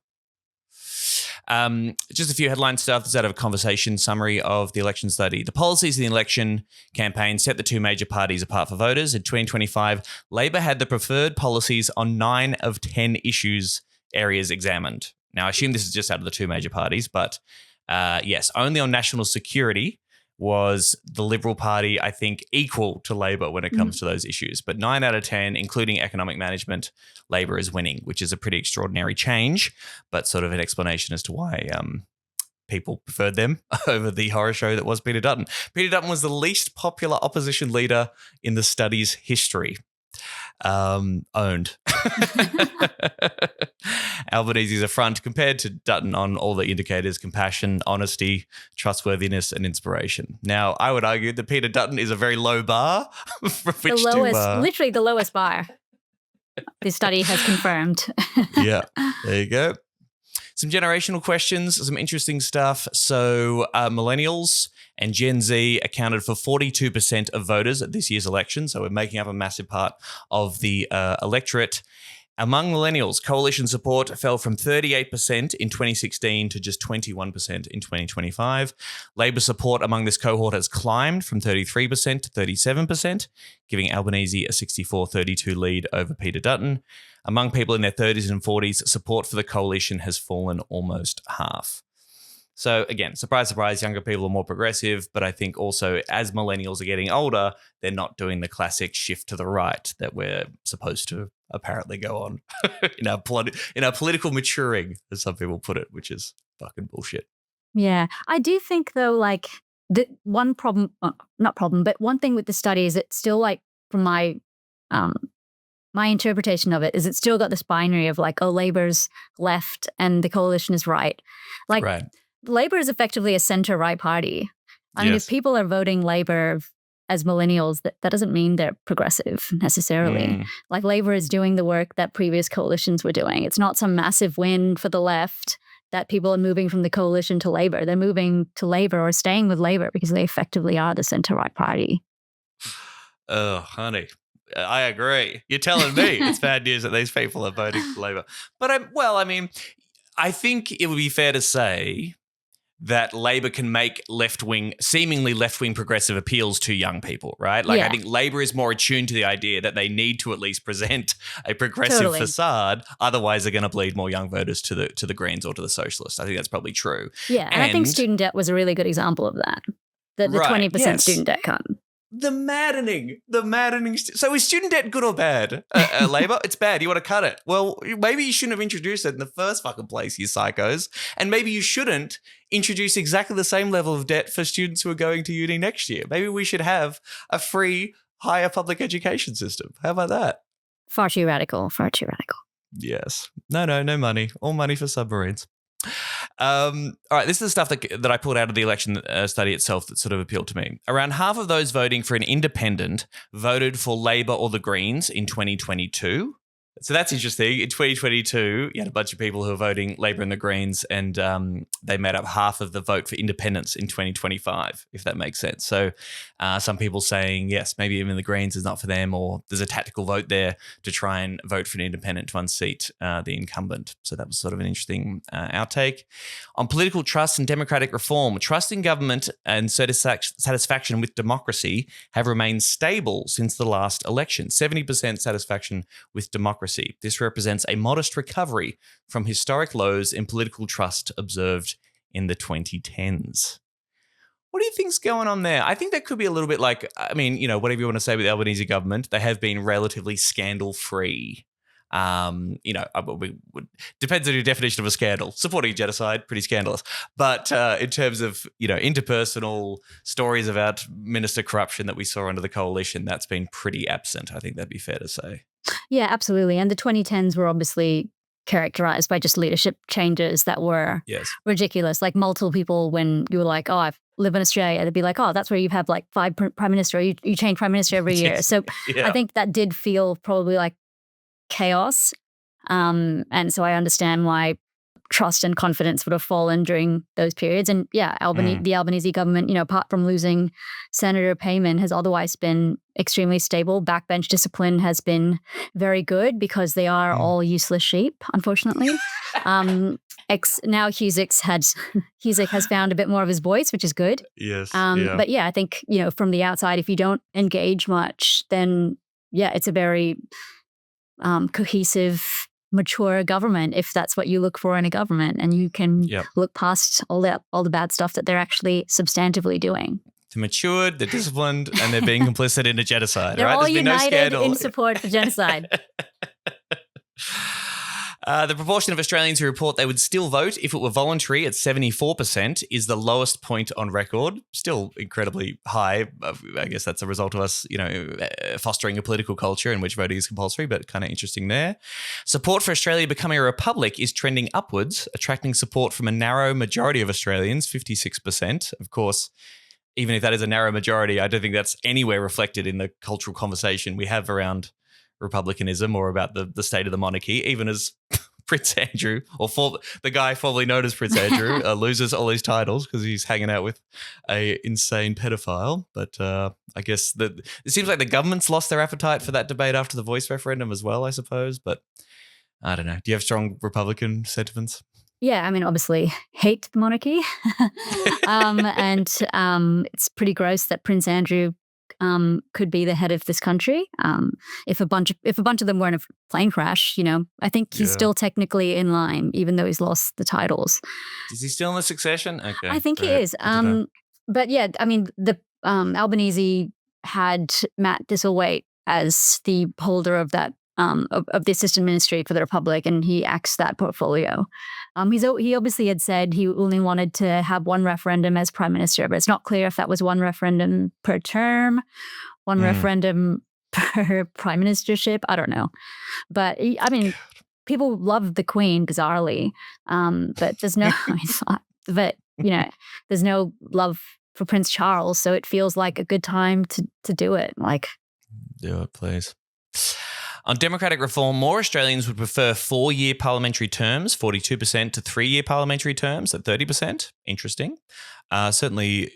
S3: Just a few headline stuff that's out of a conversation summary of the election study. The policies of the election campaign set the two major parties apart for voters. In 2025, Labor had the preferred policies on 9 of 10 areas examined. Now, I assume this is just out of the two major parties, but yes, only on national security was the Liberal Party, I think, equal to Labor when it comes to those issues. But 9 out of 10, including economic management, Labor is winning, which is a pretty extraordinary change, but sort of an explanation as to why people preferred them over the horror show that was Peter Dutton. Peter Dutton was the least popular opposition leader in the study's history. Owned. Albanese's a front compared to Dutton on all the indicators: compassion, honesty, trustworthiness, and inspiration. Now, I would argue that Peter Dutton is a very low bar.
S10: Literally the lowest bar. This study has confirmed.
S3: Yeah, there you go. Some generational questions, some interesting stuff. So millennials and Gen Z accounted for 42% of voters at this year's election. So we're making up a massive part of the electorate. Among millennials, coalition support fell from 38% in 2016 to just 21% in 2025. Labor support among this cohort has climbed from 33% to 37%, giving Albanese a 64-32 lead over Peter Dutton. Among people in their 30s and 40s, support for the coalition has fallen almost half. So again, surprise, surprise, younger people are more progressive, but I think also as millennials are getting older, they're not doing the classic shift to the right that we're supposed to apparently go on in our political maturing, as some people put it, which is fucking bullshit.
S10: Yeah. I do think though, like the one problem, not problem, but one thing with the study is it's still like from my interpretation of it, is it's still got this binary of like, oh, Labor's left and the coalition is right. Like, Labor is effectively a centre-right party. I mean, if people are voting Labor as millennials, that doesn't mean they're progressive necessarily. Like, Labor is doing the work that previous coalitions were doing. It's not some massive win for the left that people are moving from the coalition to Labor. They're moving to Labor or staying with Labor because they effectively are the centre-right party.
S3: Oh, honey, I agree. You're telling me it's bad news that these people are voting for Labor. But I think it would be fair to say that Labor can make seemingly left-wing progressive appeals to young people, right? Like, I think Labor is more attuned to the idea that they need to at least present a progressive facade. Otherwise, they're going to bleed more young voters to the Greens or to the Socialists. I think that's probably true.
S10: Yeah, and I think student debt was a really good example of that. The 20% student debt cut.
S3: The maddening. So is student debt good or bad? Labor, it's bad. You want to cut it. Well, maybe you shouldn't have introduced it in the first fucking place, you psychos. And maybe you shouldn't introduce exactly the same level of debt for students who are going to uni next year. Maybe we should have a free, higher public education system. How about that?
S10: Far too radical.
S3: Yes. No money. All money for submarines. All right, this is the stuff that I pulled out of the election study itself that sort of appealed to me. Around half of those voting for an independent voted for Labor or the Greens in 2022. So that's interesting. In 2022, you had a bunch of people who were voting Labor and the Greens, and they made up half of the vote for independence in 2025, if that makes sense. So some people saying, yes, maybe even the Greens is not for them, or there's a tactical vote there to try and vote for an independent to unseat the incumbent. So that was sort of an interesting outtake. On political trust and democratic reform, trust in government and satisfaction with democracy have remained stable since the last election. 70% satisfaction with democracy. This represents a modest recovery from historic lows in political trust observed in the 2010s. What do you think's going on there? I think that could be a little bit like, whatever you want to say with the Albanese government, they have been relatively scandal-free. Depends on your definition of a scandal. Supporting genocide, pretty scandalous. But in terms of, interpersonal stories about minister corruption that we saw under the coalition, that's been pretty absent. I think that'd be fair to say.
S10: Yeah, absolutely. And the 2010s were obviously characterized by just leadership changes that were ridiculous. Like, multiple people, when you were like, oh, I live in Australia, they'd be like, oh, that's where you have like 5 prime minister, you change prime minister every year. So I think that did feel probably like chaos. And so I understand why trust and confidence would have fallen during those periods. And the Albanese government, apart from losing Senator Payman, has otherwise been extremely stable. Backbench discipline has been very good because they are all useless sheep, unfortunately. Now Cusick has found a bit more of his voice, which is good.
S3: Yes.
S10: But I think, from the outside, if you don't engage much, then it's a very cohesive, mature government, if that's what you look for in a government, and you can look past all the bad stuff that they're actually substantively doing.
S3: They're matured, they're disciplined, and they're being complicit in a genocide.
S10: They're
S3: right?
S10: all
S3: There's been
S10: united
S3: no scandal.
S10: in support for genocide.
S3: The proportion of Australians who report they would still vote if it were voluntary at 74% is the lowest point on record. Still incredibly high. I guess that's a result of us, fostering a political culture in which voting is compulsory, but kind of interesting there. Support for Australia becoming a republic is trending upwards, attracting support from a narrow majority of Australians, 56%. Of course, even if that is a narrow majority, I don't think that's anywhere reflected in the cultural conversation we have around republicanism or about the state of the monarchy, even as Prince Andrew, the guy formerly known as Prince Andrew, loses all his titles because he's hanging out with a insane pedophile. But I guess it seems like the government's lost their appetite for that debate after the voice referendum as well, I suppose. But I don't know. Do you have strong Republican sentiments?
S10: Yeah, obviously hate the monarchy. And it's pretty gross that Prince Andrew could be the head of this country. If a bunch of them weren't a plane crash, I think he's still technically in line, even though he's lost the titles.
S3: Is he still in the succession? Okay,
S10: I think he is. But the Albanese had Matt Thistlethwaite as the holder of that of the assistant ministry for the Republic, and he axed that portfolio. He obviously had said he only wanted to have one referendum as prime minister, but it's not clear if that was one referendum per term, one referendum her prime ministership. I don't know. But I mean, people love the Queen, bizarrely. But there's no, but there's no love for Prince Charles. So it feels like a good time to do it. Like,
S3: do it, please. On democratic reform, more Australians would prefer 4-year parliamentary terms, 42%, to 3-year parliamentary terms at 30%. Interesting. Certainly,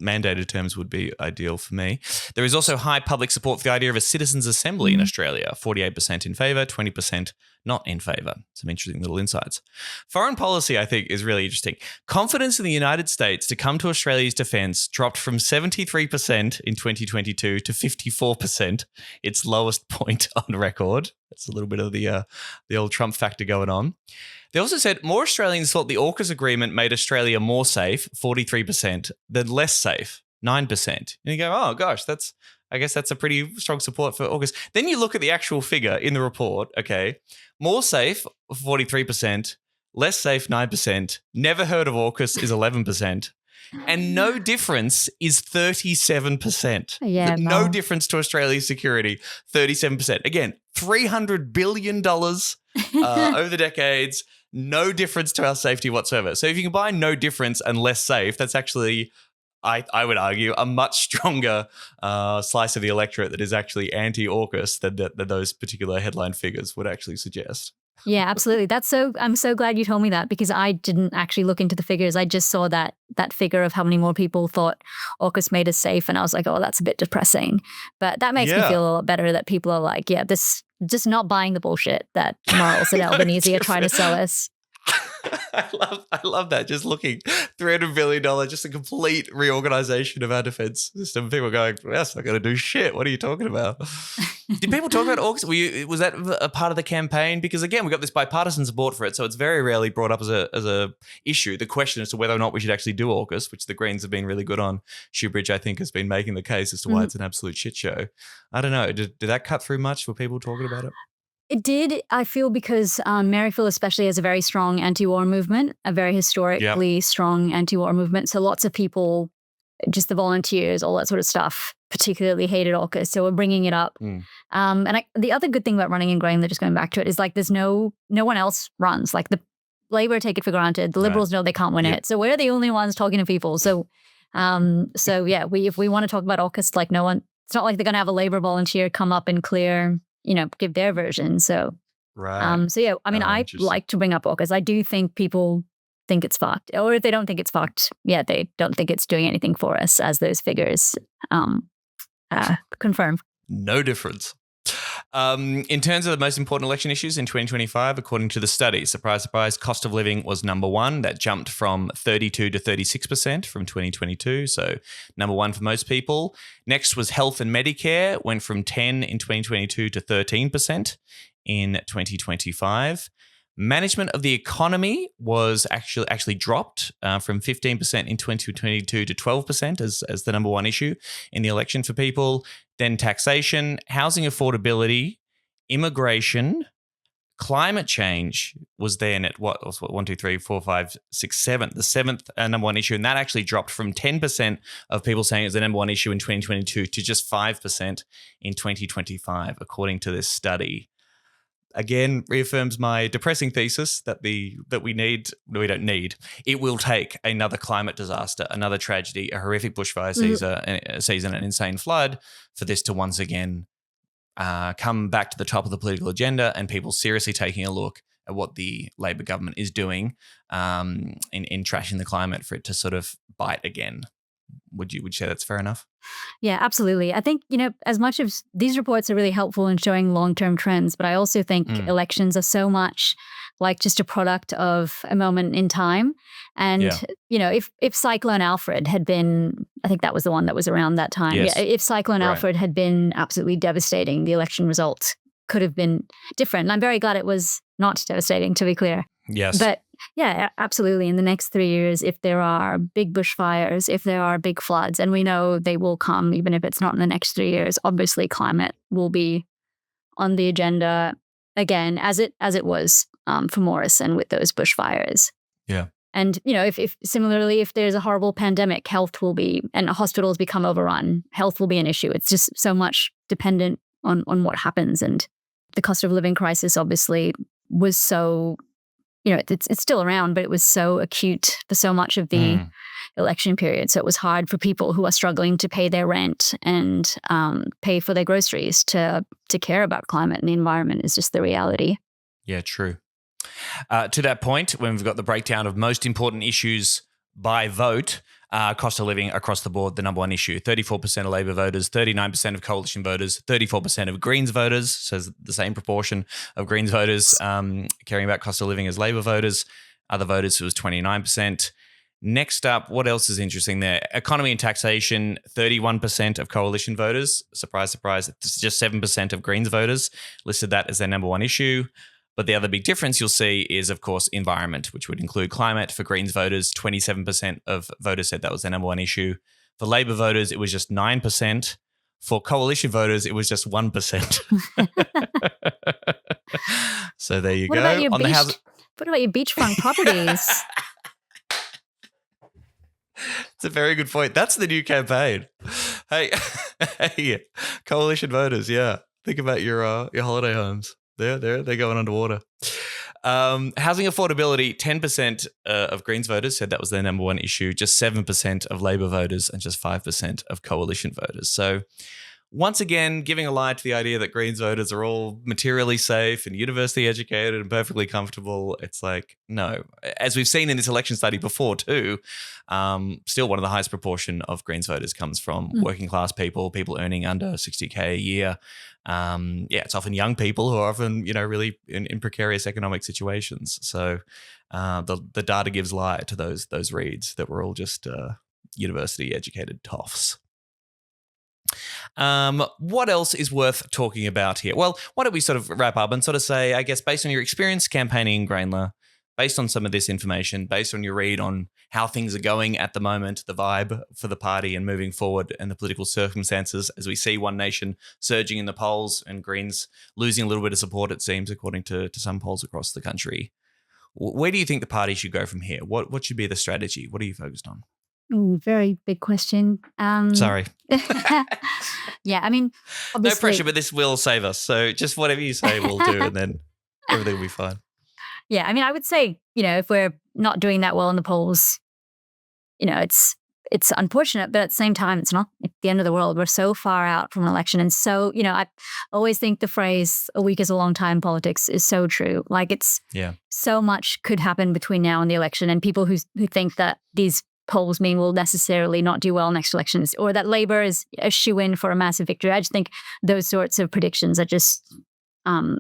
S3: mandated terms would be ideal for me. There is also high public support for the idea of a citizens' assembly in Australia. 48% in favour, 20% not in favour. Some interesting little insights. Foreign policy, I think, is really interesting. Confidence in the United States to come to Australia's defence dropped from 73% in 2022 to 54%, its lowest point on record. That's a little bit of the old Trump factor going on. They also said more Australians thought the AUKUS agreement made Australia more safe, 43%, than less safe, 9%. And you go, oh gosh, I guess that's a pretty strong support for AUKUS. Then you look at the actual figure in the report, okay, more safe, 43%, less safe, 9%, never heard of AUKUS is 11%, and no difference is 37%.
S10: Yeah,
S3: no difference to Australia's security, 37%. Again, $300 billion over the decades, no difference to our safety whatsoever. So if you combine no difference and less safe, that's actually, I would argue, a much stronger slice of the electorate that is actually anti-AUKUS than those particular headline figures would actually suggest.
S10: Yeah, absolutely. I'm so glad you told me that, because I didn't actually look into the figures. I just saw that figure of how many more people thought AUKUS made us safe, and I was like, oh, that's a bit depressing. But that makes me feel a lot better that people are like, yeah, this just not buying the bullshit that Morales and Albanese are trying to sell us.
S3: I love that. Just looking, $300 billion, just a complete reorganization of our defense system. People are going, that's not going to do shit. What are you talking about? Did people talk about AUKUS? Was that a part of the campaign? Because again, we got this bipartisan support for it, so it's very rarely brought up as a issue. The question as to whether or not we should actually do AUKUS, which the Greens have been really good on. Shoebridge, I think, has been making the case as to why it's an absolute shit show. I don't know. Did that cut through much? Were people talking about it?
S10: It did, I feel, because Maryfield especially has a very strong anti-war movement, a very historically strong anti-war movement. So lots of people, just the volunteers, all that sort of stuff, particularly hated AUKUS. So we're bringing it up. The other good thing about running in Graham, just going back to it, is like there's no one else runs. Like the Labor take it for granted. The Liberals know they can't win it. So we're the only ones talking to people. So yeah, if we want to talk about AUKUS, like no one, it's not like they're going to have a Labor volunteer come up and clear, give their version. So, yeah, I mean, I like to bring up AUKUS. I do think people think it's fucked, or if they don't think it's fucked, yeah, they don't think it's doing anything for us, as those figures confirm.
S3: No difference. In terms of the most important election issues in 2025, according to the study, surprise, surprise, cost of living was number one. That jumped from 32 to 36% from 2022. So number one for most people. Next was health and Medicare, went from 10 in 2022 to 13% in 2025. Management of the economy was actually dropped from 15% in 2022 to 12% as the number one issue in the election for people. Then taxation, housing affordability, immigration, climate change was then at what 1, 2, 3, 4, 5, 6, 7, the seventh number one issue, and that actually dropped from 10% of people saying it was the number one issue in 2022 to just 5% in 2025, according to this study. Again, reaffirms my depressing thesis that we don't need. It will take another climate disaster, another tragedy, a horrific bushfire season, an insane flood for this to once again come back to the top of the political agenda and people seriously taking a look at what the Labor government is doing in trashing the climate for it to sort of bite again. Would you say that's fair enough?
S10: Yeah, absolutely. I think, as much as these reports are really helpful in showing long-term trends, but I also think elections are so much like just a product of a moment in time. And, if Cyclone Alfred had been, I think that was the one that was around that time.
S3: Yes.
S10: Yeah, if Cyclone Alfred had been absolutely devastating, the election results could have been different. And I'm very glad it was not devastating, to be clear.
S3: Yes.
S10: But yeah, absolutely. In the next 3 years, if there are big bushfires, if there are big floods, and we know they will come, even if it's not in the next 3 years, obviously climate will be on the agenda again, as it was for Morrison with those bushfires.
S3: Yeah.
S10: And, if similarly, if there's a horrible pandemic, health will be, and hospitals become overrun, health will be an issue. It's just so much dependent on what happens. And the cost of living crisis obviously was so, it's still around, but it was so acute for so much of the election period. So it was hard for people who are struggling to pay their rent and pay for their groceries to care about climate and the environment is just the reality.
S3: Yeah, true. To that point, when we've got the breakdown of most important issues by vote, cost of living across the board, the number one issue. 34% of Labor voters, 39% of Coalition voters, 34% of Greens voters, so the same proportion of Greens voters caring about cost of living as Labor voters. Other voters, it was 29%. Next up, what else is interesting there? Economy and taxation, 31% of Coalition voters. Surprise, surprise, it's just 7% of Greens voters listed that as their number one issue. But the other big difference you'll see is, of course, environment, which would include climate. For Greens voters, 27% of voters said that was their number one issue. For Labor voters, it was just 9%. For Coalition voters, it was just 1%. So there you go.
S10: What about your beachfront properties?
S3: It's a very good point. That's the new campaign. Hey, Coalition voters, yeah. Think about your holiday homes. They're going underwater. Housing affordability, 10% of Greens voters said that was their number one issue, just 7% of Labor voters and just 5% of Coalition voters. So once again, giving a lie to the idea that Greens voters are all materially safe and university educated and perfectly comfortable. It's like, no. As we've seen in this election study before too, still one of the highest proportion of Greens voters comes from working class people earning under 60K a year. It's often young people who are often, really in precarious economic situations. So the data gives lie to those reads that we're all just university educated toffs. What else is worth talking about here? Well, why don't we sort of wrap up and sort of say, I guess, based on your experience campaigning in Grainler, based on some of this information, based on your read on how things are going at the moment, the vibe for the party and moving forward and the political circumstances as we see One Nation surging in the polls and Greens losing a little bit of support, it seems, according to some polls across the country. Where do you think the party should go from here? What should be the strategy? What are you focused on?
S10: Very big question.
S3: Sorry.
S10: Yeah, I mean, obviously,
S3: no pressure, but this will save us. So just whatever you say, we'll do, and then everything will be fine.
S10: Yeah, I mean, I would say, if we're not doing that well in the polls, it's unfortunate, but at the same time, it's not the end of the world. We're so far out from an election. And so, I always think the phrase, a week is a long time in politics is so true. Like so much could happen between now and the election. And people who think that these polls mean we'll necessarily not do well next elections or that Labor is a shoo-in for a massive victory. I just think those sorts of predictions are just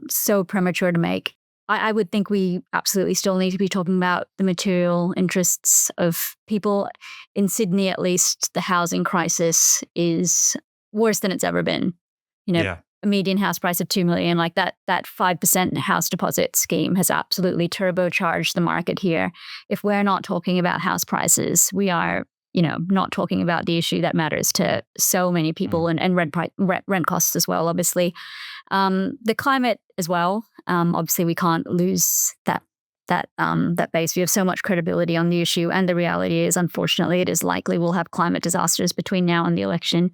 S10: so premature to make. I would think we absolutely still need to be talking about the material interests of people. In Sydney, at least, the housing crisis is worse than it's ever been. A median house price of $2 million, like that 5% house deposit scheme has absolutely turbocharged the market here. If we're not talking about house prices, we are, not talking about the issue that matters to so many people and rent costs as well, obviously. The climate as well. Obviously, we can't lose that base. We have so much credibility on the issue, and the reality is, unfortunately, it is likely we'll have climate disasters between now and the election.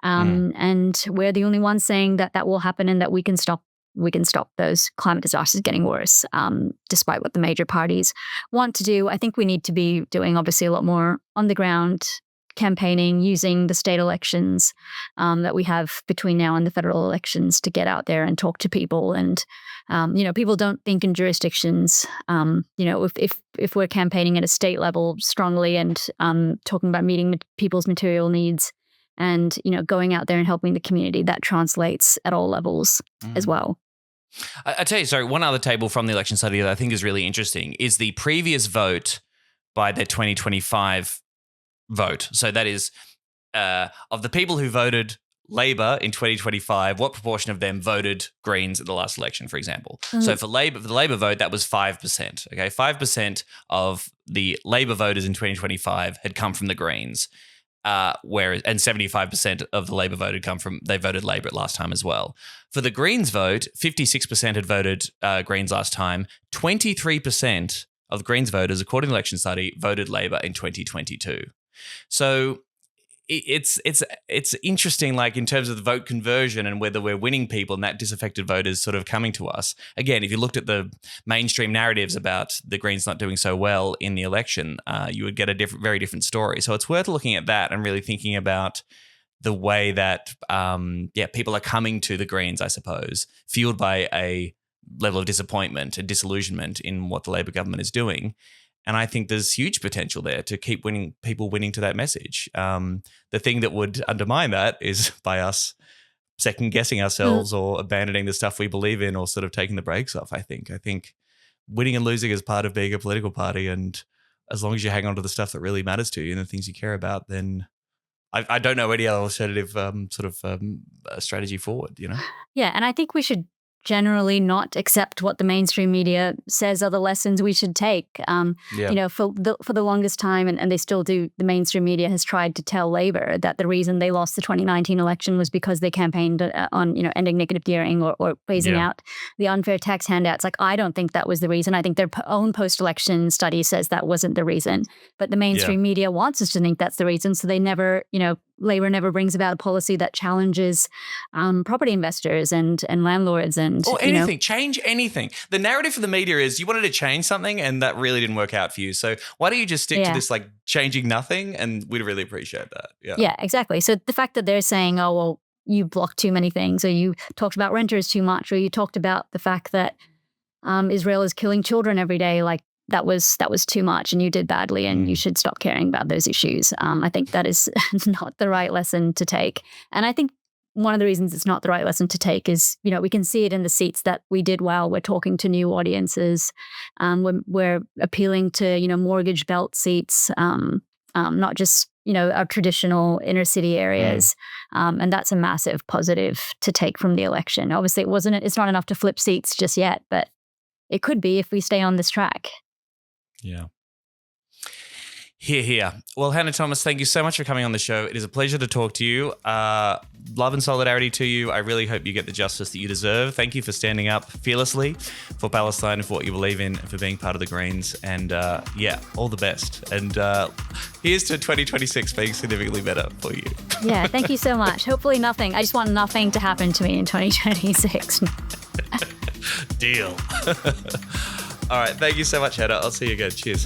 S10: And we're the only ones saying that will happen and that we can stop those climate disasters getting worse, despite what the major parties want to do. I think we need to be doing obviously a lot more on the ground campaigning, using the state elections that we have between now and the federal elections to get out there and talk to people. And, people don't think in jurisdictions. If we're campaigning at a state level strongly and talking about meeting people's material needs, and, going out there and helping the community, that translates at all levels as well.
S3: I tell you, sorry, one other table from the election study that I think is really interesting is the previous vote by the 2025 vote. So that is of the people who voted Labor in 2025, what proportion of them voted Greens at the last election, for example? So for the Labor vote, that was 5%. Okay, 5% of the Labor voters in 2025 had come from the Greens. Whereas 75% of the Labor vote had come from, they voted Labor last time as well. For the Greens vote, 56% had voted Greens last time. 23% of Greens voters, according to the election study, voted Labor in 2022. So it's interesting, like in terms of the vote conversion and whether we're winning people and that disaffected voters sort of coming to us. Again, if you looked at the mainstream narratives about the Greens not doing so well in the election, you would get a very different story. So it's worth looking at that and really thinking about the way that people are coming to the Greens, I suppose, fueled by a level of disappointment and disillusionment in what the Labor government is doing. And I think there's huge potential there to keep people winning to that message. The thing that would undermine that is by us second guessing ourselves or abandoning the stuff we believe in or sort of taking the brakes off. I think winning and losing is part of being a political party. And as long as you hang on to the stuff that really matters to you and the things you care about, then I don't know any other alternative strategy forward, you know?
S10: Yeah, and I think we should generally not accept what the mainstream media says are the lessons we should take. You know, for the longest time, and they still do, the mainstream media has tried to tell Labor that the reason they lost the 2019 election was because they campaigned on, ending negative gearing or phasing out the unfair tax handouts. Like, I don't think that was the reason. I think their own post-election study says that wasn't the reason. But the mainstream media wants us to think that's the reason, so they never, Labor never brings about a policy that challenges property investors and landlords or
S3: anything. Change anything. The narrative for the media is you wanted to change something and that really didn't work out for you. So why don't you just stick to this, like, changing nothing? And we'd really appreciate that.
S10: Yeah, exactly. So the fact that they're saying, oh, well, you blocked too many things, or you talked about renters too much, or you talked about the fact that Israel is killing children every day, like, that was too much and you did badly and you should stop caring about those issues. I think that is not the right lesson to take. And I think one of the reasons it's not the right lesson to take is, we can see it in the seats that we did well. We're talking to new audiences. We're appealing to, mortgage belt seats, not just, our traditional inner city areas. And that's a massive positive to take from the election. Obviously, it's not enough to flip seats just yet, but it could be if we stay on this track.
S3: Yeah. Here. Well, Hannah Thomas, thank you so much for coming on the show. It is a pleasure to talk to you. Love and solidarity to you. I really hope you get the justice that you deserve. Thank you for standing up fearlessly for Palestine and for what you believe in and for being part of the Greens. And all the best. And here's to 2026 being significantly better for you.
S10: Yeah, thank you so much. Hopefully nothing. I just want nothing to happen to me in 2026.
S3: Deal. All right. Thank you so much, Hannah. I'll see you again. Cheers.